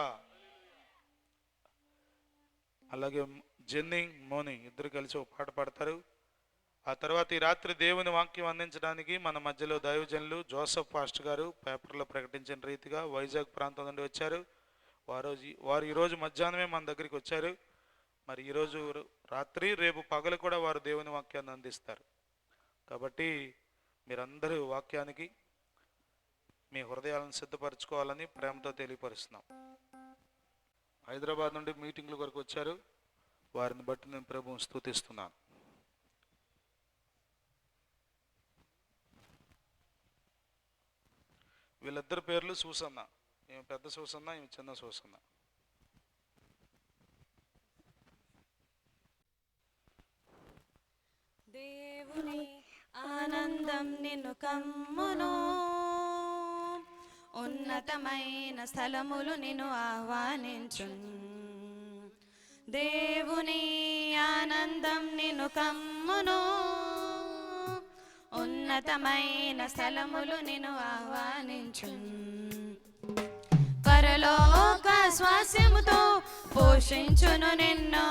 అలాగే జెన్నీ, మోని ఇద్దరు కలిసి ఒక పాట పాడతారు. ఆ తర్వాత ఈ రాత్రి దేవుని వాక్యం అందించడానికి మన మధ్యలో దైవజనులు జోసఫ్ పాస్టర్ గారు పేపర్లో ప్రకటించిన రీతిగా వైజాగ్ ప్రాంతం నుండి వచ్చారు. వారు ఈరోజు మధ్యాహ్నమే మన దగ్గరికి వచ్చారు. మరి ఈరోజు రాత్రి, రేపు పగలు కూడా వారు దేవుని వాక్యాన్ని అందిస్తారు. కాబట్టి మీరందరూ వాక్యానికి మీ హృదయాలను సిద్ధపరచుకోవాలని ప్రేమతో తెలియపరుస్తున్నాం. హైదరాబాద్ నుండి మీటింగ్ల కొరకు వచ్చారు, వారిని బట్టి నేను ప్రభువుని స్తుతిస్తున్నాను. వీళ్ళిద్దరి పేర్లు సూసన్న. ఈమె పెద్ద సూసన్న, ఈమె చిన్న సూసన్న. దేవుని ఆనందం నిన్ను కమ్మును, ఉన్నతమైన స్థలములు నిన్ను ఆహ్వానించును. దేవుని ఆనందం నిన్ను కమ్మును, ఉన్నతమైన స్థలములు నిన్ను ఆహ్వానించును. పరలోక స్వాస్యముతో పోషించును నిన్ను,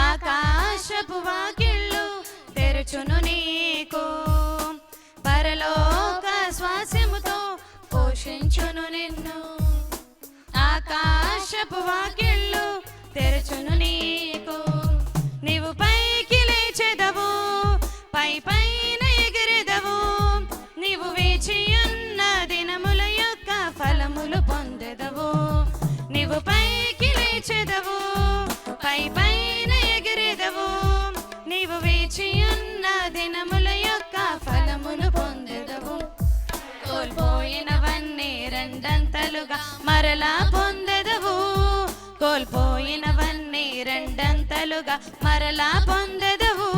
ఆకాశపు వాకిళ్ళు తెరుచును నీకు. పరలోక స్వాస్యముతో పోషించును నిన్ను, ఆకాశపు వాకిళ్ళు తెరుచును నీకు. నీవు పైకి లేచెదవు, పై పైన ఎగిరెదవు. నీవు వేచి ఉన్న దినముల యొక్క ఫలములు పొందెదవు. నీవు పైకి లేచెదవు, పై పైన ఎగిరెదవు. నీవు వేచి ఉన్న దినముల యొక్క ఫలములు పొందెదవు. కోల్పోయినవన్నీ రెండంతలుగా మరలా పొందెదవు. కోల్పోయినవన్నీ రెండంతలుగా మరలా పొందెదవు.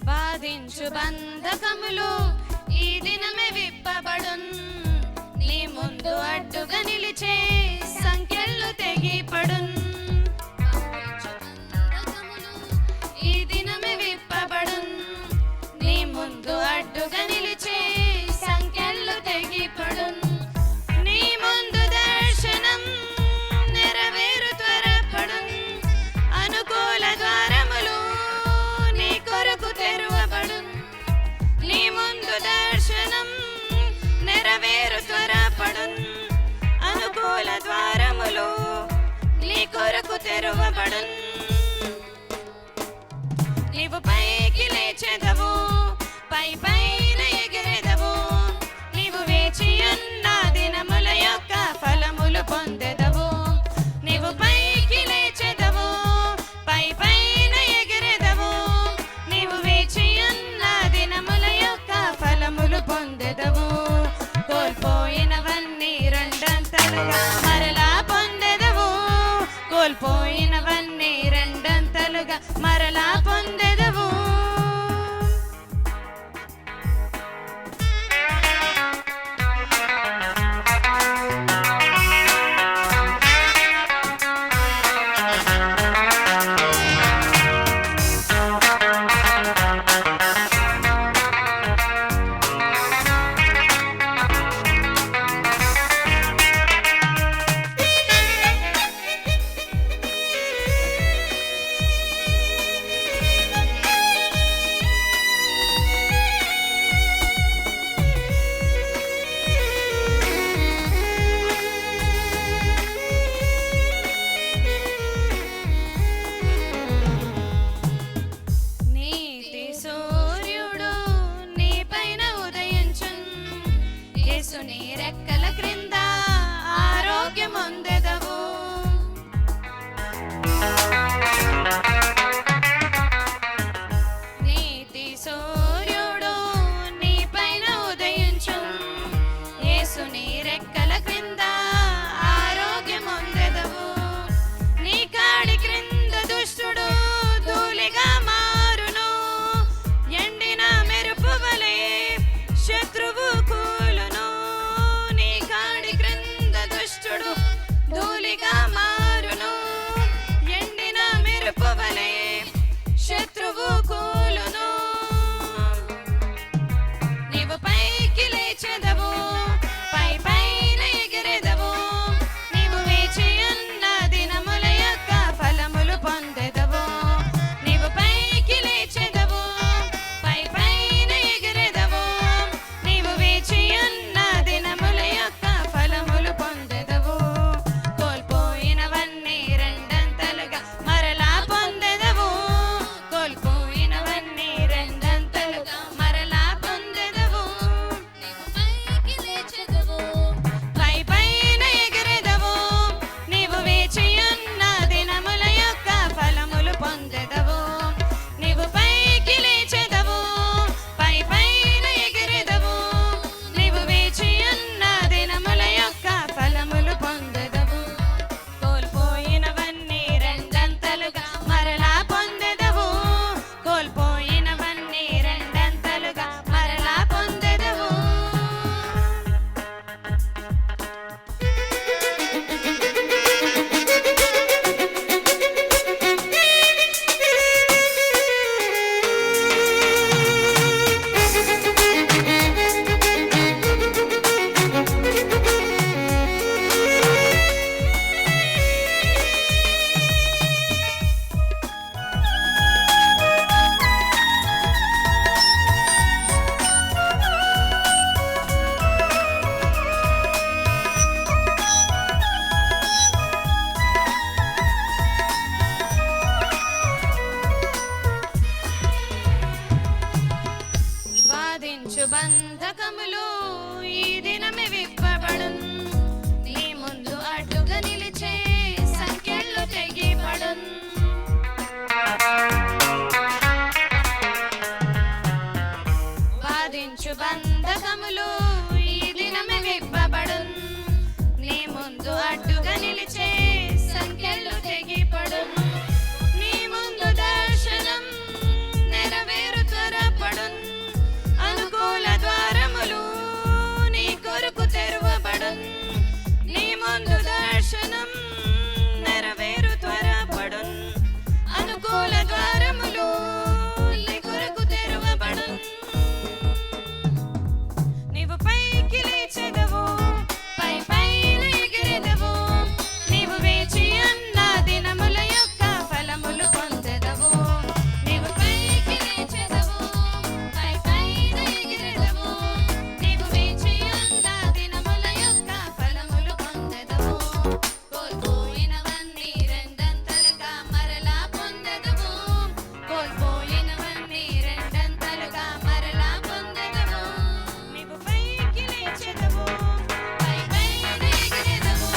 బాధించు బంధకములు ఈ దినమే విప్పబడున్. నీ ముందు అడ్డుగా నిలిచే సంఖ్యలు తెగిపడున్. ఈ దినమే విప్పబడున్. నీ ముందు అడ్డుగా నిలిచే సంఖ్యలు తెగిపడున్. నీ ముందు దర్శనం నెరవేరు త్వరపడున్. అనుకూల ద్వారములు నీ కొరకు తెరువబడున్. నీ ముందు దర్శనం నెరవేరు త్వరపడున్. అనుకూల ద్వారములు నీ కొరకు తెరువబడున్. నీవు పైకి లేచెదవు, పై పైన ఎగిరెదవు. నీవు వేచి ఉన్న దినముల యొక్క ఫలములు పొందెదవు. నీవు పైకి లేచెదవు, పై పైన ఎగిరెదవు. నీవు వేచి ఉన్న దినముల యొక్క ఫలములు పొందెదవు. కోల్పోయినవన్నీ రెండంతలుగా మరలా పొందెదవు. కోల్పోయినవన్నీ రెండంతలుగా మరలా పొందెదవు. నీతి సూర్యుడు నీ పైన ఉదయించున్. యేసుని రెక్కల క్రింద ఆరోగ్యమొందెదవు. నీతి సూర్యుడు నీ పైన ఉదయించున్. యేసుని రెక్కల క్రింద ఆరోగ్యమొందెదవు. నీ కాడి క్రింద దుష్టుడు ధూళిగా మారును. ఎండిన మెరుపు వలె శత్రువు కూలును. నీ కాడి ముందు అడ్డుగా నిలిచే సంఖ్యలు తెగిపడును. నీ ముందు దర్శనం నెరవేరు త్వరపడును. అనుకూల ద్వారములు నీ కొరకు తెరవబడును. నీ ముందు దర్శనం నెరవేరు త్వరపడును. అనుకూల ద్వారములు నీ కొరకు తెరవబడును. నీవు పైకి లేచెదవు, పై పైన ఎగిరెదవు. నీవు వేచి ఉన్న దినముల యొక్క ఫలములు పొందెదవు. నీవు పైకి లేచెదవు, పై పైన ఎగిరెదవు. నీవు వేచి ఉన్న దినముల యొక్క ఫలములు పొందెదవు. కోల్పోయినవన్నీ రెండంతలుగా మరలా పొందెదవు. కోల్పోయినవన్నీ రెండంతలుగా మరలా పొందెదవు. నీవు పైకి లేచెదవు, పై పైన ఎగిరెదవు.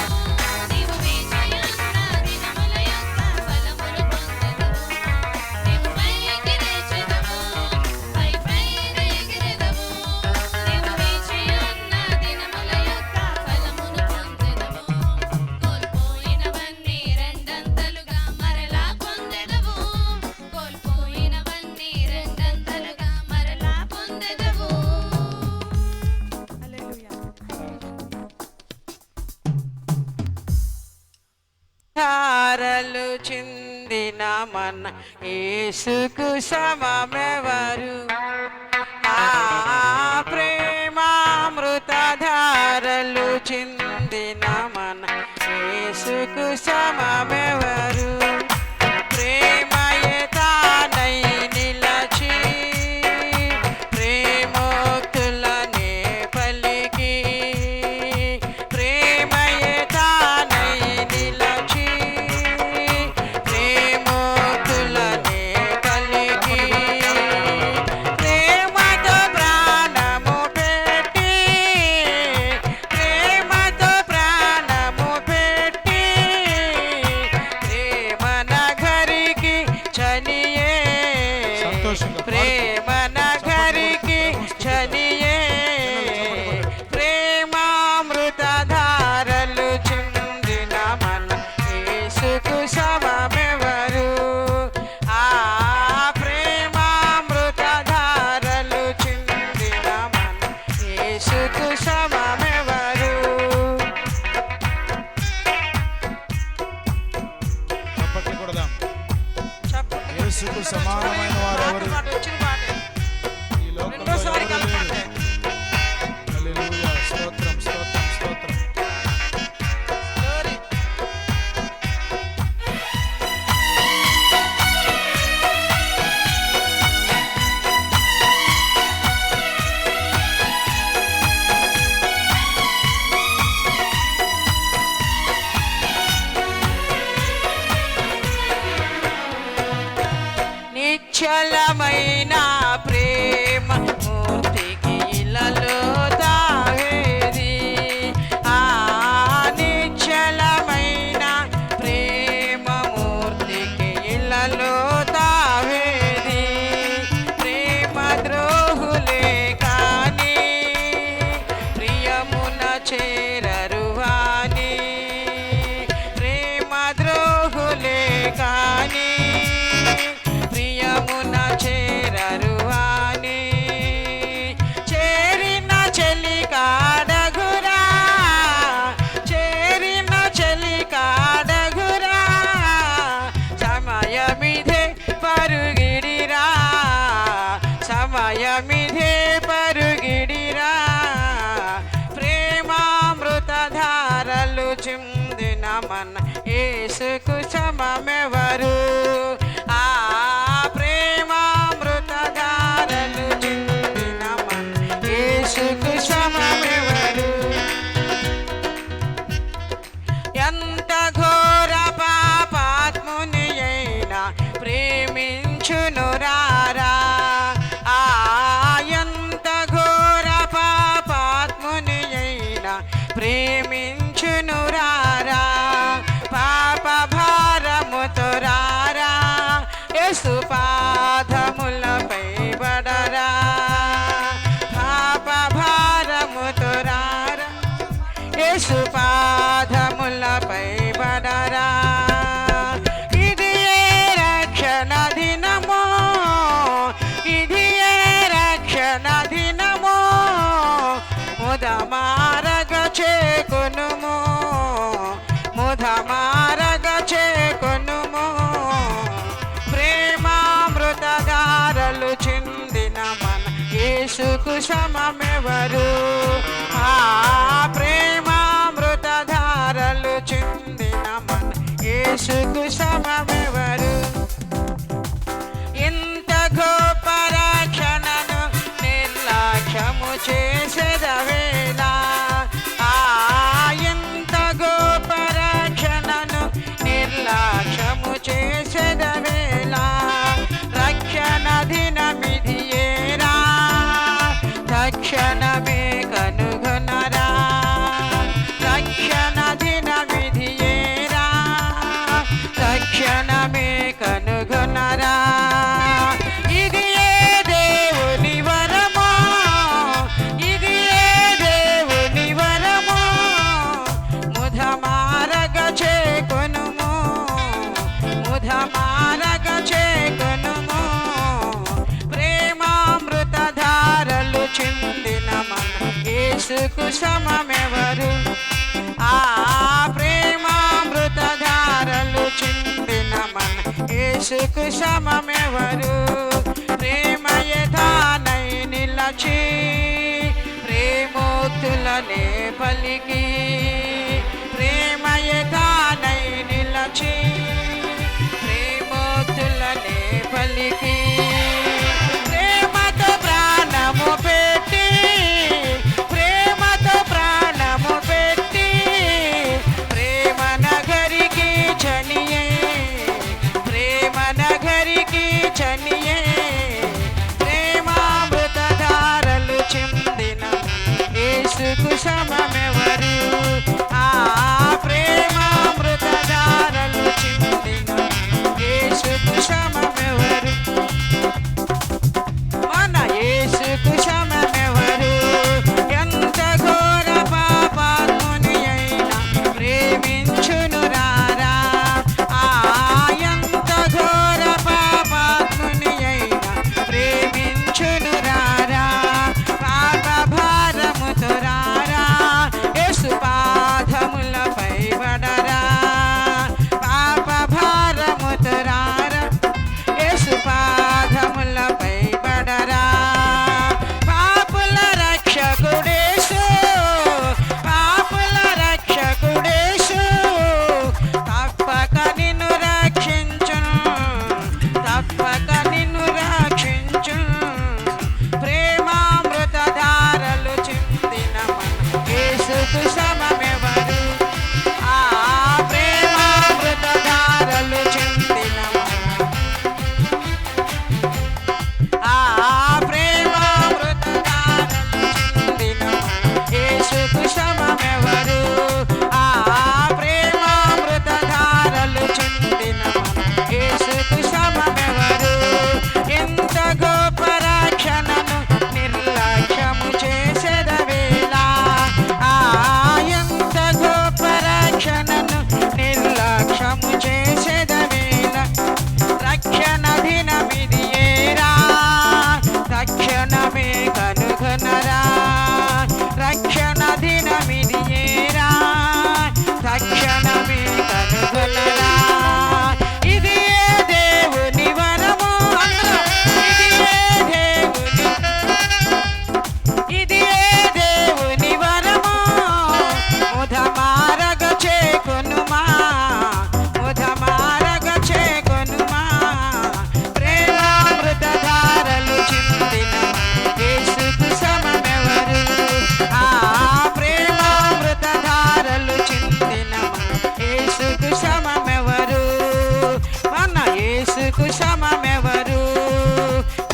నీవు వేచి ఉన్న దినముల యొక్క ఫలములు పొందెదవు. నీవు పైకి లేచెదవు, పై పైన ఎగిరెదవు. నీవు వేచి ఉన్న దినముల యొక్క ఫలమును పొందెదవు. కోల్పోయినవన్నీ రెండంతలుగా మరలా పొందెదవు. కోల్పోయినవన్నీ రెండంతలుగా మరలా పొందెదవు. ధారలు చిందిన మన యేసుకు సమమెవరు? ఆ ప్రేమామృత ధారలు చిందిన మన యేసుకు సమమెవరు? ప్రేమయే తానై నిలచి ప్రేమోక్తులనే పలికి ప్రేమయే తానై నిలచి ప్రేమోక్తులనే పలికి ప్రేమతో ప్రాణము పెట్టి ప్రేమతో ప్రాణము పెట్టి ప్రేమ నగరికి చనియే ప్రేమ నగరికి చనియే ప్రేమామృత ధారలు చిందిన మన యేసుకు సమమెవరు? ఆ ప్రేమామృత ధారలు చిందిన మన యేసుకు సమమెవరు? చప్పట్లు కొడదాం. యేసుకు సమానమైన వారు ఎవరు? ఈ లోకంలో రెండోసారి ఎవరు లేరు. కలపండి. హల్లెలూయా. స్తోత్రం స్తోత్రం స్తోత్రం. నిశ్చలమైన ప్రేమ మూర్తికి ఇలలో తావేది. ఆ నిశ్చలమైన ప్రేమ మూర్తికి ఇలలో తావేది. ప్రేమ ద్రోహులే కాని ప్రియమున చేరరువాని ప్రేమ ద్రోహులే కాని ప్రియమున చేరరువాని చేరిన చెలి కాడగురా చేరిన చెలి కాడగురా సమయమిదే పరుగిడిరా సమయమిదే పరుగిడిరా ప్రేమామృత ధారలు చిందిన మన యేసుకు సమమెవరు? ఆ ప్రేమామృత ధారలు చిందిన మన యేసుకు సమమెవరు? ఎంత ఘోర పాపాత్ముని అయినా ప్రేమించును రారా. ఆ ఎంత ఘోర పాపాత్ముని అయినా ప్రేమించును రారా. పాప భారముతో రారా పాపములపై పడరా. ఇది ఏ రక్షణ దినమో, ఇది ఏ రక్షణ దినమో, ముదమారగ చేకొనుము, ముదమారగ చేకొనుము. ప్రేమామృతధారలు చిందిన మన యేసుకు సమమెవరు? ఆ ప్రేమామృతధారలు చిందిన మన యేసుకు సమమెవరు? ఇంత గొప్ప రక్షణను నిర్లక్ష్యము చేసేదవేలా? ఇంత గొప్ప రక్షణను నిర్లక్ష్యము చేసేదవేలా? రక్షణ దినమిదియేరా, తక్షణమే కనుగొనరా. రక్షణ దినమిదియేరా, తక్షణమే కనుగొనరా. ఇది ఏ దేవుని వరమో, ఇది ఏ దేవుని వరమో, ముదమారగ చేకొనుము, ముదమారగ చేకొనుము. ప్రేమామృతధారలు చిందిన మన యేసుకు సమమెవరు? ఆ ప్రేమామృతధారలు చిందిన మన యేసుకు సమమెవరు? ప్రేమయథానై నిలచి ప్రేమోక్తులనే పలికి, ప్రేమయథానై నిలచి ప్రేమోక్తులనే పలికి. ప్రేమతో ప్రాణము పెట్టి, ప్రేమతో ప్రాణము పెట్టి, ప్రేమ నగరికి చనియే, ప్రేమ నగరికి చనియే. ప్రేమామృతధారలు చిందిన యేసుకు సమమెవరు? ఆ ప్రేమామృతధారలు చిందిన యేసుకు సమమెవరు? మన యేసుకు సమమెవరు? ఎంత ఘోర పాపాత్ముని అయినా ప్రేమించును రారా. ఎంత ఘోర పాపాత్ముని అయినా ప్రేమించును రారా. పాప భారముతో రారా, యేసు పాదములపై పడరా. పాప భారముతో రారా, యేసు పాదములపై పడరా. పాపుల రక్షకుడేసు, పాపుల రక్షకుడేసు, తప్పక నిన్ను రక్షించును, తప్పక నిన్ను రక్షించును. ప్రేమామృతధారలు చిందిన మన యేసుకు సమమెవరు? ఆ ప్రేమామృతధారలు చిందిన ఆ ప్రేమామృతధారలు చిందిన యేసుకు సమమెవరు? ఆ ప్రేమామృతధారలు చిందిన యేసుకు సమమెవరు? ఎంత గొప్ప రక్షణను నిర్లక్ష్యము చేసేదవేలా? ఎంత గొప్ప రక్షణను నిర్లక్ష్యము చేసేదవేలా? రక్షణ దినమిదియేరా, తక్షణమే కనుగొనరా. రక్షణ దినమిదియేరా, తక్షణమే కనుగొనరా. ఇది ఏ దేవుని వరమో, ఇది ఏ దేవుని, ఇది ఏ దేవుని వరమో, ముదమారగ చేకొనుమా, ముదమారగ చేకొనుమా. ప్రేమామృతధారలు చిందిన యేసుకు సమమెవరు? ఆ ప్రేమామృతధారలు చిందిన యేసుకు సమమెవరు? మన యేసుకు సమమెవరు?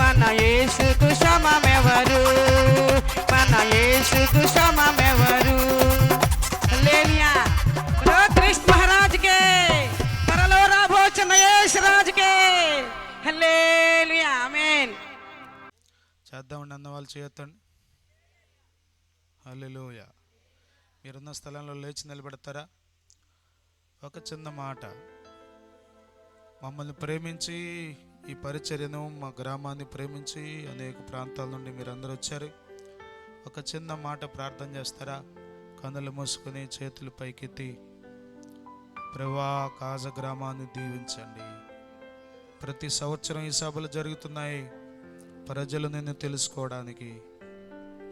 మన యేసుకు సమమెవరు? మన యేసుకు సమమెవరు? హల్లెలూయా. బలో క్రీస్తు మహారాజ్ కే, పరలో రాబోచున్న యేసు రాజు కే. హల్లెలూయా, ఆమేన్. చేద్దామండి అన్నవాళ్ళు చేయొద్దండి. హల్లెలూయా. మీరున్న స్థలంలో లేచి నిలబెడతారా? ఒక చిన్న మాట, మమ్మల్ని ప్రేమించి ఈ పరిచర్యను మా గ్రామాన్ని ప్రేమించి అనేక ప్రాంతాల నుండి మీరందరూ వచ్చారు. ఒక చిన్న మాట ప్రార్థన చేస్తారా? కన్నులు మూసుకొని చేతులు పైకెత్తి, ప్రభువా కాజ గ్రామాన్ని దీవించండి. ప్రతి సంవత్సరం ఈ సభలు జరుగుతున్నాయి ప్రజలు నిన్ను తెలుసుకోవడానికి,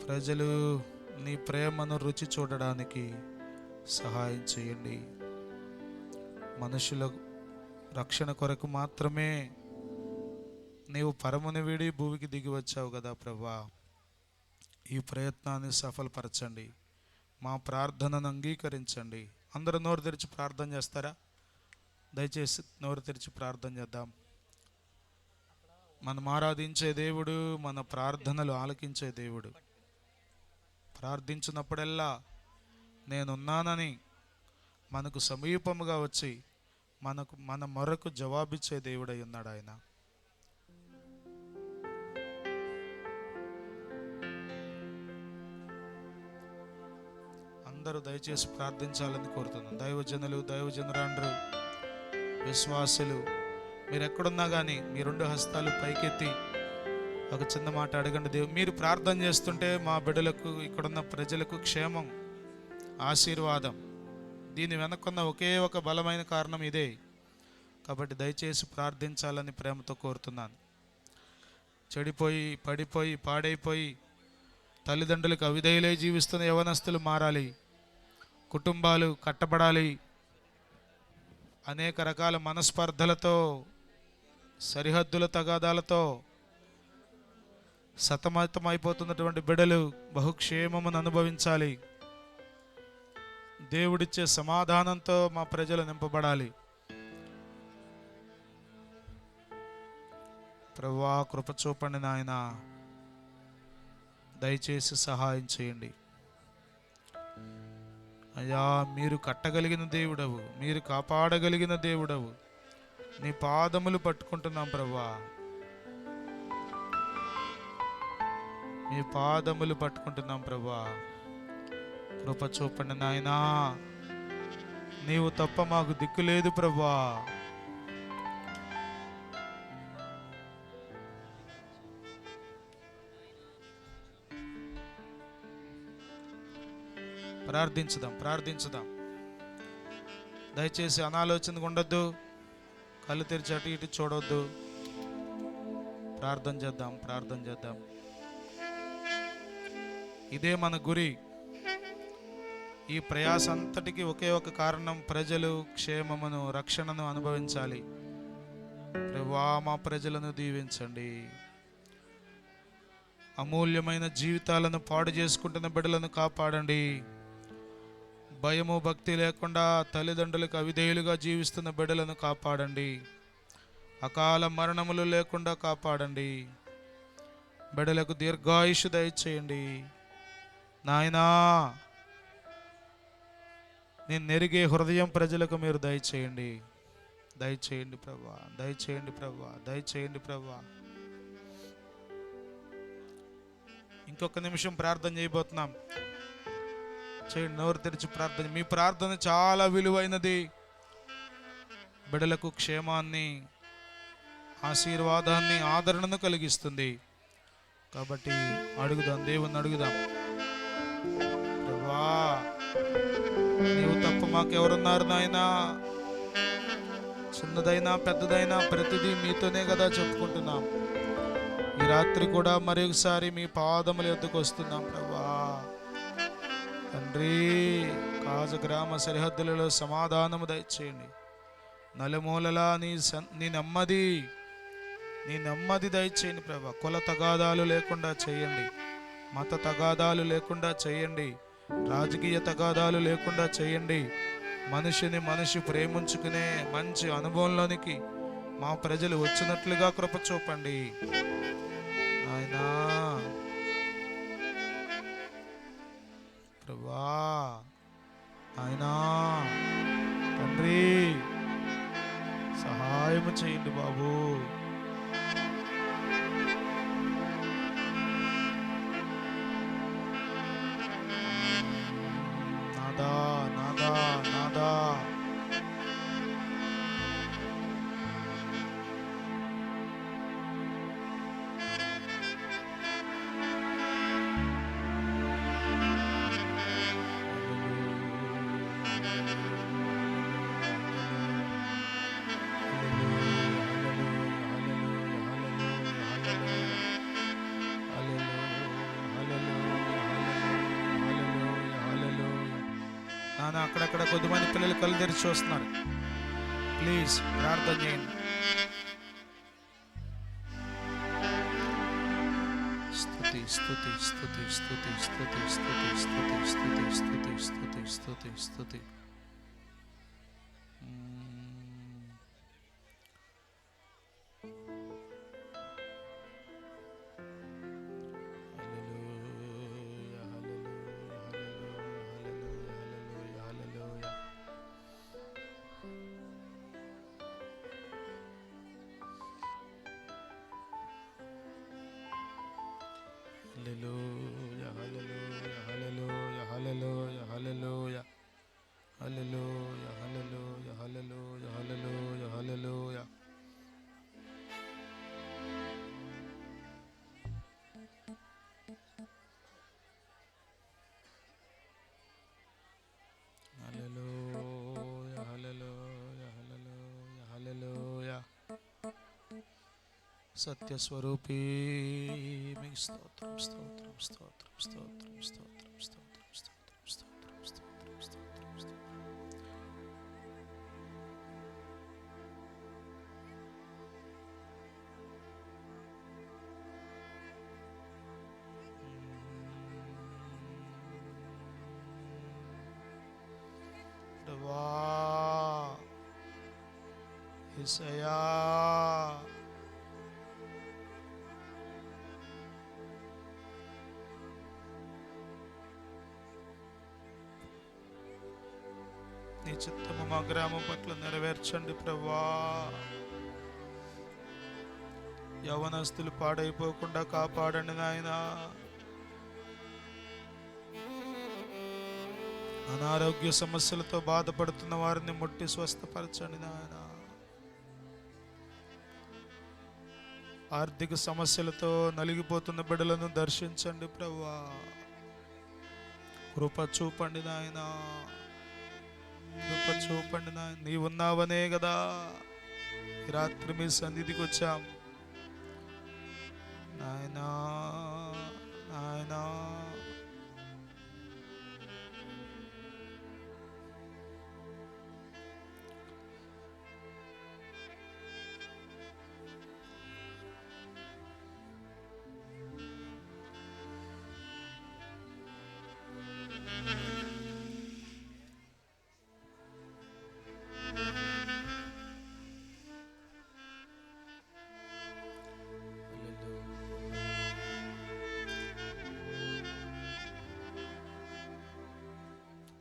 ప్రజలు నీ ప్రేమను రుచి చూడడానికి సహాయం చేయండి. మనుషుల రక్షణ కొరకు మాత్రమే నీవు పరముని వీడి భూమికి దిగి వచ్చావు కదా ప్రభువా. ఈ ప్రయత్నాన్ని సఫలపరచండి, మా ప్రార్థనను అంగీకరించండి. అందరూ నోరు తెరిచి ప్రార్థన చేస్తారా? దయచేసి నోరు తెరిచి ప్రార్థన చేద్దాం. మనం ఆరాధించే దేవుడు, మన ప్రార్థనలు ఆలకించే దేవుడు. ప్రార్థించినప్పుడల్లా నేనున్నానని మనకు సమీపముగా వచ్చి మన మొరకు జవాబిచ్చే దేవుడై ఉన్నాడు ఆయన. అందరూ దయచేసి ప్రార్థించాలని కోరుతున్నాను. దైవజనులు, దైవజనురాండ్రు, విశ్వాసులు, మీరు ఎక్కడున్నా కానీ మీ రెండు హస్తాలు పైకెత్తి ఒక చిన్న మాట అడగండి. దేవుడు, మీరు ప్రార్థన చేస్తుంటే మా బిడ్డలకు, ఇక్కడున్న ప్రజలకు క్షేమం, ఆశీర్వాదం. దీని వెనక్కున్న ఒకే ఒక బలమైన కారణం ఇదే. కాబట్టి దయచేసి ప్రార్థించాలని ప్రేమతో కోరుతున్నాను. చెడిపోయి, పడిపోయి, పాడైపోయి తల్లిదండ్రులకు అవిధేయులై జీవిస్తున్న యవనస్తులు మారాలి, కుటుంబాలు కట్టబడాలి. అనేక రకాల మనస్పర్ధలతో, సరిహద్దుల తగాదాలతో సతమతమైపోతున్నటువంటి బిడ్డలు బహుక్షేమమును అనుభవించాలి. దేవుడిచ్చే సమాధానంతో మా ప్రజలు నింపబడాలి. ప్రభువా కృప చూపండి నాయన, దయచేసి సహాయం చేయండి అయ్యా. మీరు కట్టగలిగిన దేవుడవు, మీరు కాపాడగలిగిన దేవుడవు. నీ పాదములు పట్టుకుంటున్నాం ప్రభువా, నీ పాదములు పట్టుకుంటున్నాం ప్రభువా. కృప చూపండి నాయనా, నీవు తప్ప మాకు దిక్కు లేదు ప్రభువా. ప్రార్థించుదాం. దయచేసి అనాలోచనగా ఉండొద్దు, కళ్ళు తెరిచి అటు ఇటు చూడొద్దు. ప్రార్థన చేద్దాం. ఇదే మన గురి. ఈ ప్రయాస అంతటికి ఒకే ఒక కారణం, ప్రజలు క్షేమమును, రక్షణను అనుభవించాలి. ప్రభువా మా ప్రజలను దీవించండి. అమూల్యమైన జీవితాలను పాడు చేసుకుంటున్న బిడ్డలను కాపాడండి. భయము భక్తి లేకుండా తల్లిదండ్రులకు అవిధేయులుగా జీవిస్తున్న బిడ్డలను కాపాడండి. అకాల మరణములు లేకుండా కాపాడండి. బిడ్డలకు దీర్ఘాయుషు దయచేయండి నాయనా. నేను నెరిగే హృదయం ప్రజలకు మీరు దయచేయండి ప్రభువా. ఇంకొక నిమిషం ప్రార్థన చేయబోతున్నాం. చేయండి, నోరు తెరిచి ప్రార్థన. మీ ప్రార్థన చాలా విలువైనది. బిడ్డలకు క్షేమాన్ని, ఆశీర్వాదాన్ని, ఆదరణను కలిగిస్తుంది. కాబట్టి అడుగుదాం, దేవుణ్ణి అడుగుదాం. ప్రభువా నీవు తప్ప మాకెవరున్నారు నాయనా? చిన్నదైనా పెద్దదైనా ప్రతిదీ మీతోనే కదా చెప్పుకుంటున్నాం. ఈ రాత్రి కూడా మరొకసారి మీ పాదముల యొద్దకు వస్తున్నాం ప్రభువా. తండ్రి, కాజ గ్రామ సరిహద్దులలో సమాధానము దయచేయండి. నలుమూలలా నీ నెమ్మది దయచేయండి ప్రభా. కుల తగాదాలు లేకుండా చేయండి, మత తగాదాలు లేకుండా చేయండి, రాజకీయ తగాదాలు లేకుండా చేయండి. మనిషి ప్రేమించుకునే మంచి అనుభవంలోనికి మా ప్రజలు వచ్చినట్లుగా కృప చూపండి నాయనా. ప్రభువా నాయనా, తండ్రి సహాయము చేయండి బాబు. నాదా నాయన. అక్కడక్కడ కొద్దిమంది పిల్లలు కళ్ళు తెరిచి చూస్తున్నారు. ప్లీజ్ ప్రార్థన చేయండి. స్తుతి స్తుతి స్తుతి స్తుతి స్తుతి స్తుతి స్తుతి స్తుతి స్తుతి స్తుతి స్తుతి స్తుతి. Hallelujah, hallelujah, hallelujah, hallelujah, hallelujah, hallelujah, hallelujah, hallelujah, hallelujah, hallelujah. Hallelujah, hallelujah, hallelujah, hallelujah. సత్యస్వరూపీ మీకు స్తోత్రం స్తోత్రం స్తోత్రం స్తోత్రం స్తోత్రం స్తోత్రం స్తోత్రం స్తోత్రం స్తోత్రం స్తోత్రం స్తోత్రం. ప్రభువా యేసయ్యా, నీ చిత్తము మా గ్రామం పట్ల నెరవేర్చండి ప్రభువా. యవనస్తులు పాడైపోకుండా కాపాడండి నాయన. అనారోగ్య సమస్యలతో బాధపడుతున్న వారిని ముట్టి స్వస్థపరచండి నాయన. ఆర్థిక సమస్యలతో నలిగిపోతున్న బిడ్డలను దర్శించండి ప్రభువా. కృప చూపండి నాయన, కృప చూపండి నాయన. నీవున్నావనే కదా ఈ రాత్రి మీ సన్నిధికి వచ్చాం నాయనా, నాయనా.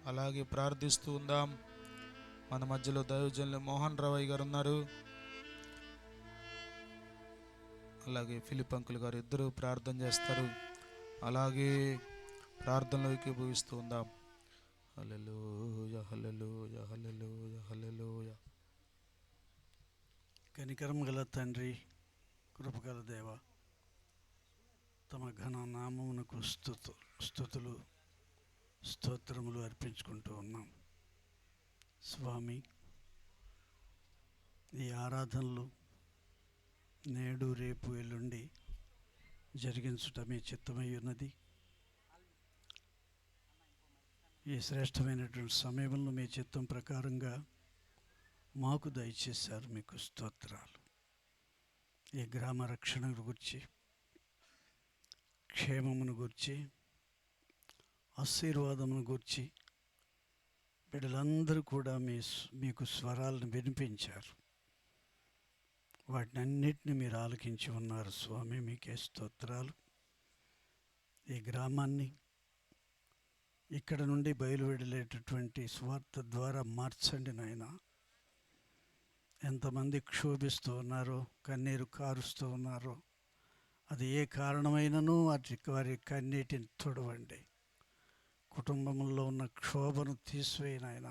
అలాగే ప్రార్థిస్తూ ఉందాం. మన మధ్యలో దైవజనులు మోహన్ రావయ్య గారు ఉన్నారు. అలాగే ఫిలిప్ అంకుల్ గారు ఇద్దరు ప్రార్థన చేస్తారు. అలాగే ప్రార్థనలో ఏకీభవిస్తూ ఉందాం. హల్లెలూయా హల్లెలూయా హల్లెలూయా హల్లెలూయా. కనికరం గల తండ్రి, కృపగల దేవ, తమ ఘన నామమునకు స్తుతులు స్తోత్రములు అర్పించుకుంటూ ఉన్నాం స్వామి. ఈ ఆరాధనలు నేడు రేపు ఎల్లుండి జరిగించుట మీ చిత్తమై ఉన్నది. ఈ శ్రేష్టమైనటువంటి సమయంలో మీ చిత్తం ప్రకారంగా మాకు దయచేశారు. మీకు స్తోత్రాలు. ఈ గ్రామ రక్షణ గురించి, క్షేమమును గురించి, ఆశీర్వాదమును గురించి బిడ్డలందరూ కూడా మీకు స్వరాలను వినిపించారు. వాటిని అన్నిటిని మీరు ఆలకించి ఉన్నారు స్వామి. మీకే స్తోత్రాలు. ఈ గ్రామాన్ని ఇక్కడ నుండి బయలువెడలేటటువంటి స్వార్థ ద్వారా మార్చండి నాయన. ఎంతమంది క్షోభిస్తూ ఉన్నారో, కన్నీరు కారుస్తూ ఉన్నారో, అది ఏ కారణమైనను వారి కన్నీటిని తుడవండి. కుటుంబంలో ఉన్న క్షోభను తీసివేయి నాయన.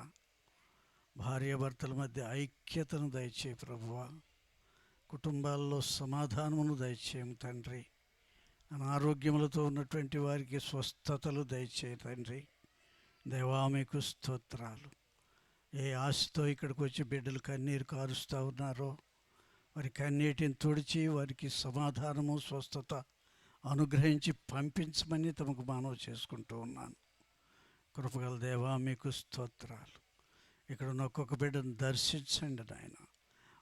భార్యాభర్తల మధ్య ఐక్యతను దయచేయి ప్రభువా. కుటుంబాల్లో సమాధానమును దయచేయము తండ్రి. అనారోగ్యములతో ఉన్నటువంటి వారికి స్వస్థతలు దయచేయి తండ్రి. దేవా మీకు స్తోత్రాలు. ఏ ఆశతో ఇక్కడికి వచ్చి బిడ్డలు కన్నీరు కారుస్తూ ఉన్నారో వారి కన్నీటిని తుడిచి వారికి సమాధానము స్వస్థత అనుగ్రహించి పంపించమని తమకు మనవి చేసుకుంటూ ఉన్నాను. కృపగల దేవా మీకు స్తోత్రాలు. ఇక్కడ ఉన్న ఒక్కొక్క బిడ్డను దర్శించండి నాయన.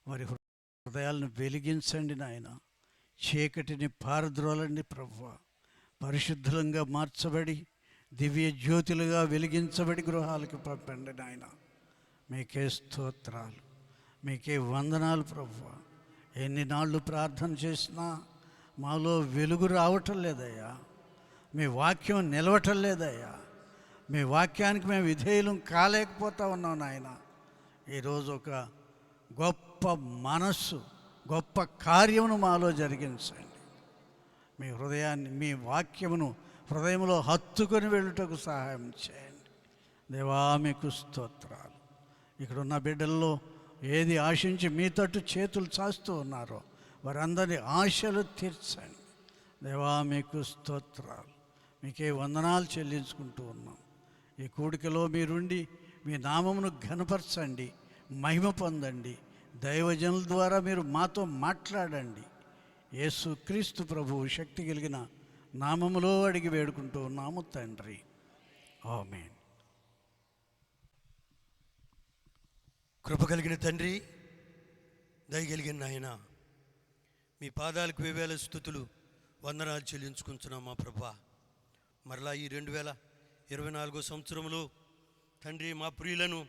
వారి హృదయాలను వెలిగించండి నాయన. చీకటిని పారద్రోలండి ప్రభువా. పరిశుద్ధంగా మార్చబడి దివ్య జ్యోతులుగా వెలిగించబడి గృహాలకు పంపండి నాయన. మీకే స్తోత్రాలు, మీకే వందనాలు ప్రభువా. ఎన్ని నాళ్ళు ప్రార్థన చేసినా మాలో వెలుగు రావటం లేదయ్యా. మీ వాక్యం నిలవటం లేదయ్యా. మీ వాక్యానికి మేము విధేయులం కాలేకపోతా ఉన్నాం నాయన. ఈరోజు ఒక గొప్ప మనస్సు, గొప్ప కార్యమును మాలో జరిగించండి. మీ హృదయాన్ని, మీ వాక్యమును హృదయంలో హత్తుకొని వెళ్ళుటకు సహాయం చేయండి దేవా. మీకు స్తోత్రాలు. ఇక్కడున్న బిడ్డల్లో ఏది ఆశించి మీ తట్టు చేతులు చాస్తూ ఉన్నారో వారందరి ఆశలు తీర్చండి దేవా. మీకు స్తోత్రాలు, మీకే వందనాలు చెల్లించుకుంటూ ఉన్నాం. ఈ కూడికలో మీరుండి మీ నామమును ఘనపరచండి, మహిమ పొందండి. దైవజనుల ద్వారా మీరు మాతో మాట్లాడండి. యేసు క్రీస్తు ప్రభువు శక్తి కలిగిన నామములో అడిగి వేడుకుంటూ ఉన్నాము తండ్రి, ఆమేన్. కృప కలిగిన తండ్రి, దయగలిగిన నాయన, మీ పాదాలకు వేవేల స్తుతులు వందనాలు చెల్లించుకుంటున్నాం మా ప్రభా. మరలా ఈ 2024 సంవత్సరంలో తండ్రి మా ప్రియులను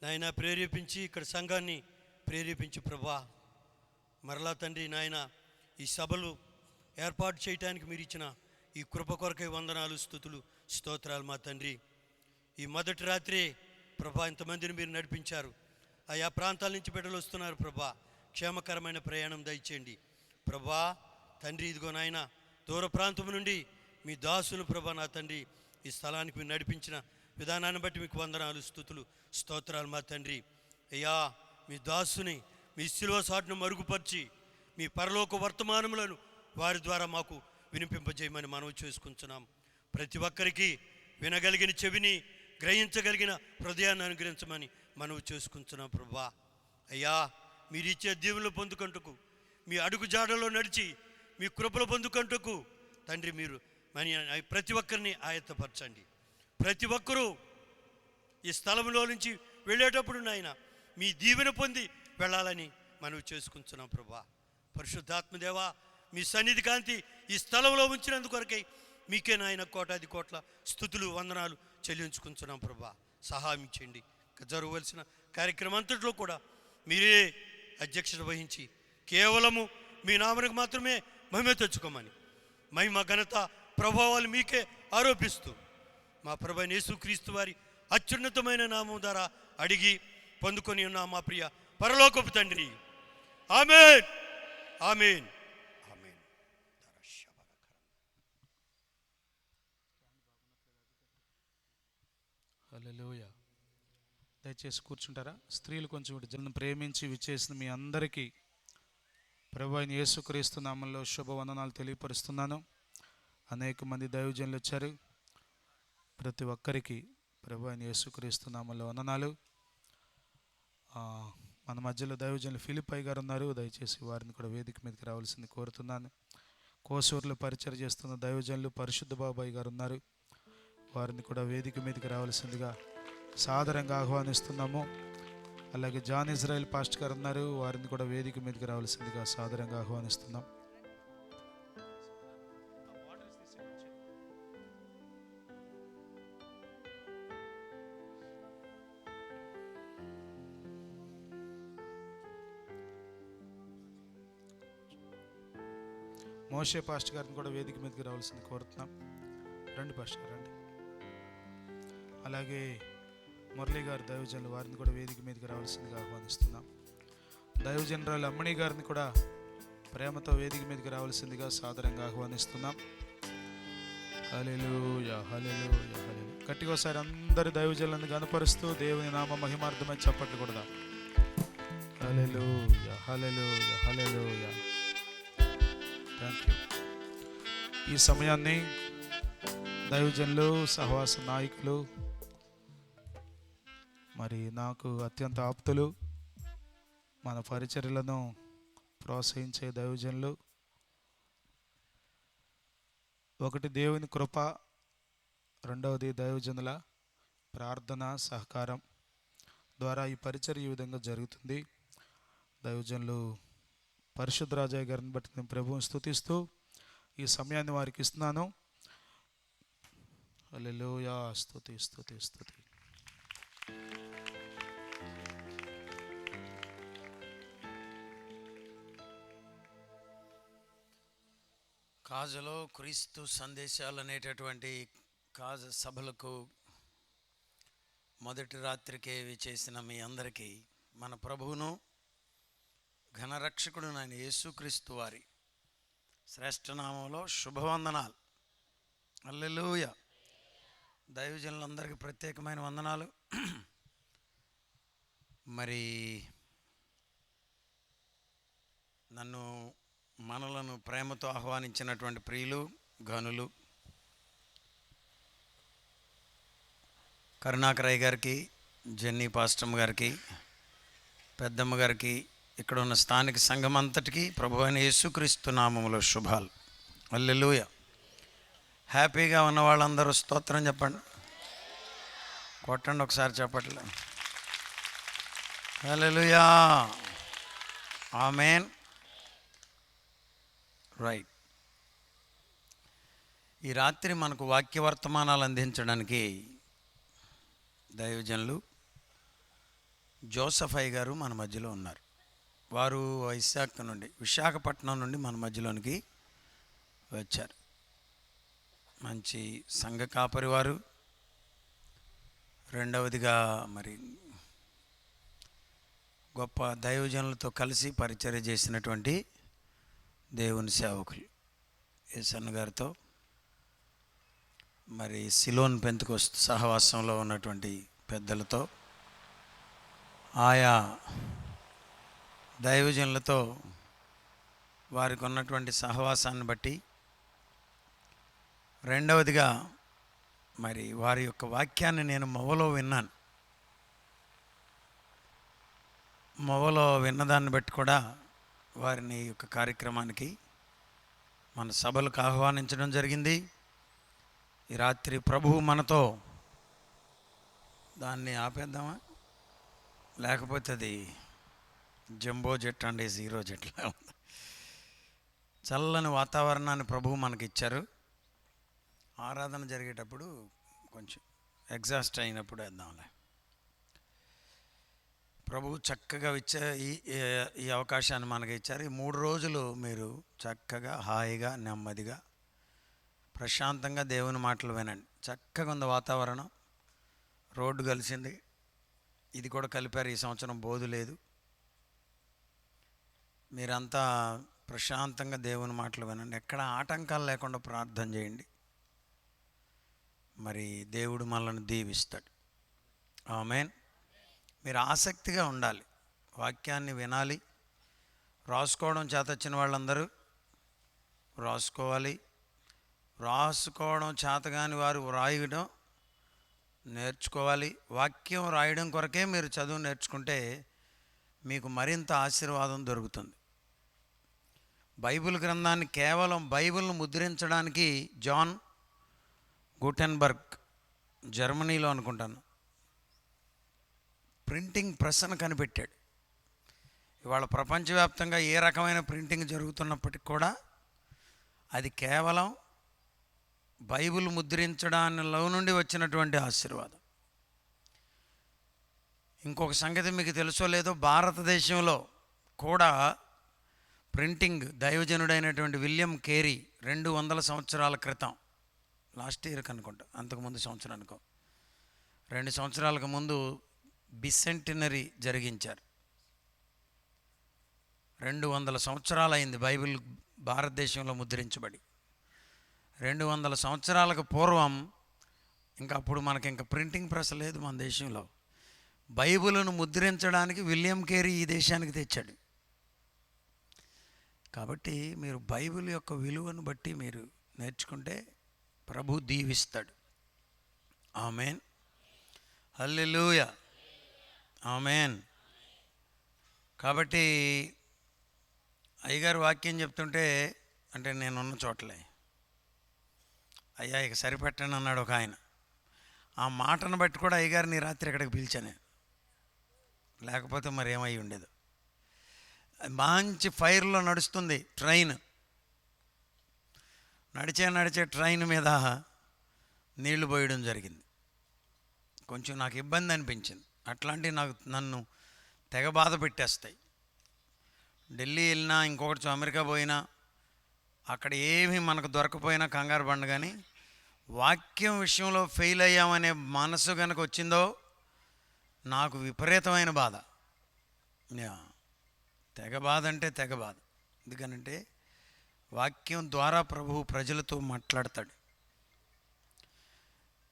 నాయన ప్రేరేపించి ఇక్కడ సంఘాన్ని ప్రేరేపించి ప్రభా, మరలా తండ్రి నాయన ఈ సభలు ఏర్పాటు చేయడానికి మీరు ఇచ్చిన ఈ కృప కొరకై వందనాలు, స్తుతులు, స్తోత్రాలు మా తండ్రి. ఈ మొదటి రాత్రే ప్రభా ఇంతమందిని మీరు నడిపించారు. ఆయా ప్రాంతాల నుంచి బిడ్డలు వస్తున్నారు ప్రభా. క్షేమకరమైన ప్రయాణం దయచేయండి ప్రభా. తండ్రి ఇదిగో నాయన దూర ప్రాంతం నుండి మీ దాసులు ప్రభా నా తండ్రి ఈ స్థలానికి మీరు నడిపించిన విధానాన్ని బట్టి మీకు వందనాలు, స్తుతులు, స్తోత్రాలు మా తండ్రి. అయ్యా మీ దాసుని మీ శిలువ సాటును మరుగుపరిచి మీ పరలోక వర్తమానములను వారి ద్వారా మాకు వినిపింపజేయమని మనవి చేసుకుంటున్నాం. ప్రతి ఒక్కరికి వినగలిగిన చెవిని, గ్రహించగలిగిన హృదయాన్ని అనుగ్రహించమని మనవి చేసుకుంటున్నాం ప్రభా. అయ్యా మీరు ఇచ్చే దీవులు పొందుకుంటకు, మీ అడుగు జాడలో నడిచి మీ కృపలు పొందుకుంటకు తండ్రి మీరు ప్రతి ఒక్కరిని ఆయత్తపరచండి. ప్రతి ఒక్కరూ ఈ స్థలంలో నుంచి వెళ్ళేటప్పుడు నాయన మీ దీవెన పొంది వెళ్ళాలని మనవి చేసుకుంటున్నాం ప్రభా. పరిశుద్ధాత్మదేవా మీ సన్నిధి కాంతి ఈ స్థలంలో ఉంచినందుకొరకై మీకే నాయన కోటాది కోట్ల స్తుతులు, వందనాలు చెల్లించుకుంటున్నాం ప్రభా. సహాయం చేయండి. జరగవలసిన కార్యక్రమం అంతట్లో కూడా మీరే అధ్యక్షత వహించి కేవలము మీ నామనికి మాత్రమే మహిమ తెచ్చుకోమని, మహిమ ఘనత ప్రభావాలు మీకే ఆరోపిస్తూ మా ప్రభు యేసుక్రీస్తు వారి అత్యున్నతమైన నామం ద్వారా అడిగి పొందుకొని ఉన్న మా ప్రియ పరలోకపు తండ్రి, ఆమేన్, ఆమేన్, ఆమేన్. హల్లెలూయా. దయచేసి కూర్చుంటారా? స్త్రీలు కొంచెం ఇటు జనం ప్రేమించి విచ్చేసిన మీ అందరికీ ప్రభు అయిన యేసుక్రీస్తు నామంలో శుభవందనాలు తెలియపరుస్తున్నాను. అనేక మంది దైవజనులు వచ్చారు. ప్రతి ఒక్కరికి ప్రభు అయిన యేసుక్రీస్తు నామంలో వందనాలు. మన మధ్యలో దైవజనులు ఫిలిప్పయ్య గారు ఉన్నారు. దయచేసి వారిని కూడా వేదిక మీదకి రావాల్సింది కోరుతున్నాను. కోసూరులో పరిచయం చేస్తున్న దైవజనులు పరిశుద్ధ బాబాయ్ గారు ఉన్నారు. వారిని కూడా వేదిక మీదకి రావాల్సిందిగా సాదరంగా ఆహ్వానిస్తున్నాము. అలాగే జాన్ ఇజ్రాయెల్ పాస్టర్ గారు ఉన్నారు. వారిని కూడా వేదిక మీదకి రావాల్సిందిగా సాదరంగా ఆహ్వానిస్తున్నాం. మోషే పాస్టర్ గారిని కూడా వేదిక మీదకి రావాల్సింది కోరుతున్నాం. రండి పాస్టర్ గారు, రండి. అలాగే మురళి గారు దైవజనులు, వారిని కూడా వేదిక మీదకి రావాల్సిందిగా ఆహ్వానిస్తున్నాం. దైవజనరాలు అమ్మణి గారిని కూడా ప్రేమతో వేదిక మీదకి రావాల్సిందిగా సాదరంగా ఆహ్వానిస్తున్నాం. హల్లెలూయా, హల్లెలూయా, హల్లెలూయా. గట్టిగా ఒకసారి అందరు దైవజనులను గనపరుస్తూ దేవుని నామ మహిమార్థమై చప్పట్లు కొడదాం. Hallelujah, hallelujah, hallelujah. Thank you. ఈ సమయాన్ని దైవజనులు, సహవాస నాయకులు, మరి నాకు అత్యంత ఆప్తులు, మన పరిచర్యలను ప్రోత్సహించే దైవజనులు, ఒకటి దేవుని కృప, రెండవది దైవజనుల ప్రార్థన సహకారం ద్వారా ఈ పరిచర్య ఈ విధంగా జరుగుతుంది. దైవజనులు పరిశుద్ధ రాజయ్య గారిని బట్టి నేను ప్రభువుని స్తుతిస్తూ ఈ సమయాన్ని వారికి ఇస్తున్నాను. హల్లెలూయా. స్తుతి స్తుతి స్తుతి. కాజలో క్రీస్తు సందేశాలు అనేటటువంటి కాజ సభలకు మొదటి రాత్రికే చేసిన మీ అందరికీ మన ప్రభువును ఘనరక్షకుడు నాయన యేసుక్రీస్తు వారి శ్రేష్టనామంలో శుభవందనాలు. హల్లెలూయా. దైవజనులందరికీ ప్రత్యేకమైన వందనాలు. మరి మనలను ప్రేమతో ఆహ్వానించినటువంటి ప్రియులు గనులు కరుణాకరయ్య గారికి, జెన్నీ పాస్టమ్ గారికి, పెద్దమ్మ గారికి, ఇక్కడ ఉన్న స్థానిక సంఘం అంతటికి ప్రభువైన యేసుక్రీస్తు నామములో శుభాలు. హల్లెలూయా. హ్యాపీగా ఉన్న వాళ్ళందరూ స్తోత్రం చెప్పండి. కొట్టండి ఒకసారి చెప్పట్లే. హల్లెలూయా. ఆమేన్. రైట్. ఈ రాత్రి మనకు వాక్య వర్తమానాలు అందించడానికి దైవజనులు జోసఫ్ అయ్య గారు మన మధ్యలో ఉన్నారు. వారు విశాఖపట్నం నుండి మన మధ్యలోనికి వచ్చారు. మంచి సంఘ కాపరి వారు. రెండవదిగా మరి గొప్ప దైవజనులతో కలిసి పరిచర్య చేసినటువంటి దేవుని సేవకులు యేసన్న గారితో మరి సిలోన్ పెంతెకోస్తు సహవాసంలో ఉన్నటువంటి పెద్దలతో ఆయా దైవజనులతో వారికి ఉన్నటువంటి సహవాసాన్ని బట్టి, రెండవదిగా మరి వారి యొక్క వాక్యాన్ని నేను మొవలో విన్నాను. మొవలో విన్నదాన్ని బట్టి కూడా వారిని యొక్క కార్యక్రమానికి మన సభలకు ఆహ్వానించడం జరిగింది. ఈ రాత్రి ప్రభువు మనతో, దాన్ని ఆపేద్దామా లేకపోతే అది జంబో జెట్ అండి జీరో జెట్లా ఉంది. చల్లని వాతావరణాన్ని ప్రభువు మనకిచ్చారు. ఆరాధన జరిగేటప్పుడు కొంచెం ఎగ్జాస్ట్ అయినప్పుడు వేద్దాంలే. ప్రభు చక్కగా ఈ అవకాశాన్ని మనకి ఇచ్చారు. ఈ 3 రోజులు మీరు చక్కగా హాయిగా నెమ్మదిగా ప్రశాంతంగా దేవుని మాటలు వినండి. చక్కగా ఉంది వాతావరణం. రోడ్డు కలిసింది. ఇది కూడా కలిపారు. ఈ సంవత్సరం బోధు లేదు. మీరంతా ప్రశాంతంగా దేవుని మాటలు వినండి. ఎక్కడ ఆటంకాలు లేకుండా ప్రార్థన చేయండి. మరి దేవుడు మనల్ని దీవిస్తాడు. ఆమేన్. మీరు ఆసక్తిగా ఉండాలి. వాక్యాన్ని వినాలి. రాసుకోవడం చేతొచ్చిన వాళ్ళందరూ రాసుకోవాలి. రాసుకోవడం చేతగాని వారు రాయడం నేర్చుకోవాలి. వాక్యం రాయడం కొరకే మీరు చదువు నేర్చుకుంటే మీకు మరింత ఆశీర్వాదం దొరుకుతుంది. బైబిల్ గ్రంథాన్ని కేవలం బైబిల్ను ముద్రించడానికి జాన్ గుటెన్బర్గ్ జర్మనీలో అనుకుంటాను ప్రింటింగ్ ప్రెస్ను కనిపెట్టాడు. ఇవాళ ప్రపంచవ్యాప్తంగా ఏ రకమైన ప్రింటింగ్ జరుగుతున్నప్పటికీ కూడా అది కేవలం బైబిల్ ముద్రించడానిలో నుండి వచ్చినటువంటి ఆశీర్వాదం. ఇంకొక సంగతి మీకు తెలుసో లేదో, భారతదేశంలో కూడా ప్రింటింగ్ దైవజనుడైనటువంటి విలియం కేరీ 200 సంవత్సరాల క్రితం, లాస్ట్ ఇయర్ అనుకుంటా, అంతకుముందు సంవత్సరం అనుకో, 2 సంవత్సరాలకు ముందు బిసెంటినరీ జరిగించారు. 200 సంవత్సరాలు అయింది బైబిల్ భారతదేశంలో ముద్రించబడి. 200 సంవత్సరాలకు పూర్వం ఇంకా అప్పుడు మనకి ఇంకా ప్రింటింగ్ ప్రెస్ లేదు మన దేశంలో. బైబిల్ను ముద్రించడానికి విలియం కేరీ ఈ దేశానికి తెచ్చాడు. కాబట్టి మీరు బైబిల్ యొక్క విలువను బట్టి మీరు నేర్చుకుంటే ప్రభు దీవిస్తాడు. ఆమేన్. హల్లెలూయా. ఆమేన్. కాబట్టి అయ్యగారు వాక్యం చెప్తుంటే, అంటే నేనున్న చోట్లే, అయ్యా ఇక సరిపెట్టండి అన్నాడు ఒక ఆయన. ఆ మాటను బట్టి కూడా అయ్యగారిని రాత్రి ఇక్కడికి పిలిచాను, లేకపోతే మరి ఏమై ఉండేది. మంచి ఫైర్లో నడుస్తుంది ట్రైన్, నడిచే ట్రైన్ మీద నీళ్లు పోయడం జరిగింది. కొంచెం నాకు ఇబ్బంది అనిపించింది. అట్లాంటివి నన్ను తెగ బాధ పెట్టేస్తాయి. ఢిల్లీ వెళ్ళినా, ఇంకొకటి అమెరికా పోయినా, అక్కడ ఏమీ మనకు దొరకపోయినా కంగారు పండు. కానీ వాక్యం విషయంలో ఫెయిల్ అయ్యామనే మనసు కనుక వచ్చిందో నాకు విపరీతమైన బాధ. తెగ బాధ అంటే తెగ బాధ. ఎందుకనంటే వాక్యం ద్వారా ప్రభువు ప్రజలతో మాట్లాడతాడు.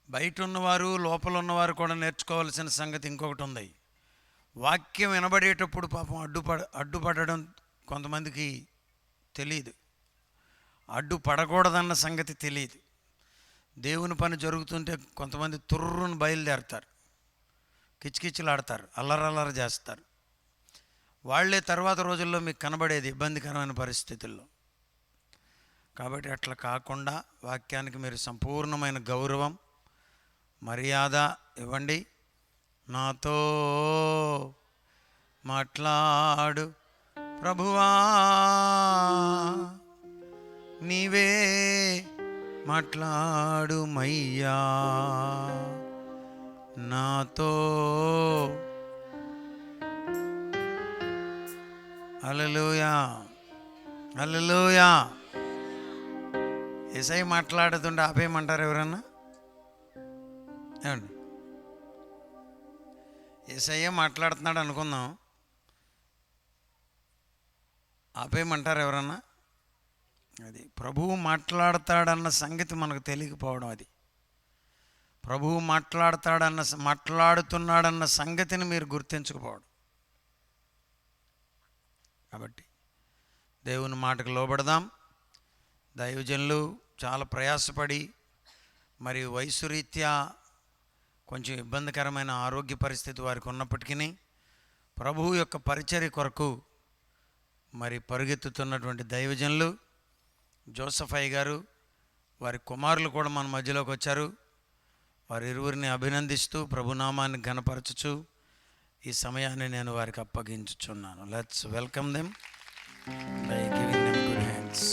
బయట ఉన్నవారు, లోపల ఉన్నవారు కూడా నేర్చుకోవాల్సిన సంగతి ఇంకొకటి ఉంది. వాక్యం వినబడేటప్పుడు పాపం అడ్డుపడడం కొంతమందికి తెలియదు, అడ్డుపడకూడదన్న సంగతి తెలియదు. దేవుని పని జరుగుతుంటే కొంతమంది తుర్రును బయలుదేరతారు, కిచకిచలాడతారు, అల్లరల్లర చేస్తారు. వాళ్ళే తర్వాత రోజుల్లో మీకు కనబడేది ఇబ్బందికరమైన పరిస్థితుల్లో. కాబట్టి అట్లా కాకుండా వాక్యానికి మీరు సంపూర్ణమైన గౌరవం, మర్యాద ఇవ్వండి. నాతో మాట్లాడు ప్రభువా, నీవే మాట్లాడు మయ్యా, నాతో. హల్లెలూయా, హల్లెలూయా. యేసయ్య మాట్లాడుతుంటే ఆపేయమంటారు ఎవరన్నా? ఏమండి, యేసయ్య మాట్లాడుతున్నాడు అనుకుందాం, ఆపేయమంటారు ఎవరన్నా? అది ప్రభువు మాట్లాడతాడన్న సంగతి మనకు తెలియకపోవడం. అది ప్రభువు మాట్లాడుతున్నాడన్న సంగతిని మీరు గుర్తించకపోవడం. కాబట్టి దేవుని మాటకు లోబడదాం. దైవజనులు చాలా ప్రయాసపడి, మరి వయసు రీత్యా కొంచెం ఇబ్బందికరమైన ఆరోగ్య పరిస్థితి వారికి ఉన్నప్పటికీ ప్రభువు యొక్క పరిచర్య కొరకు మరి పరుగెత్తుతున్నటువంటి దైవజనులు జోసఫ్ అయ్య గారు, వారి కుమారులు కూడా మన మధ్యలోకి వచ్చారు. వారి ఇరువురిని అభినందిస్తూ ప్రభునామాన్ని ఘనపరచుచు ఈ సమయాన్ని నేను వారికి అప్పగించుచున్నాను. Let's welcome them by giving them good hands.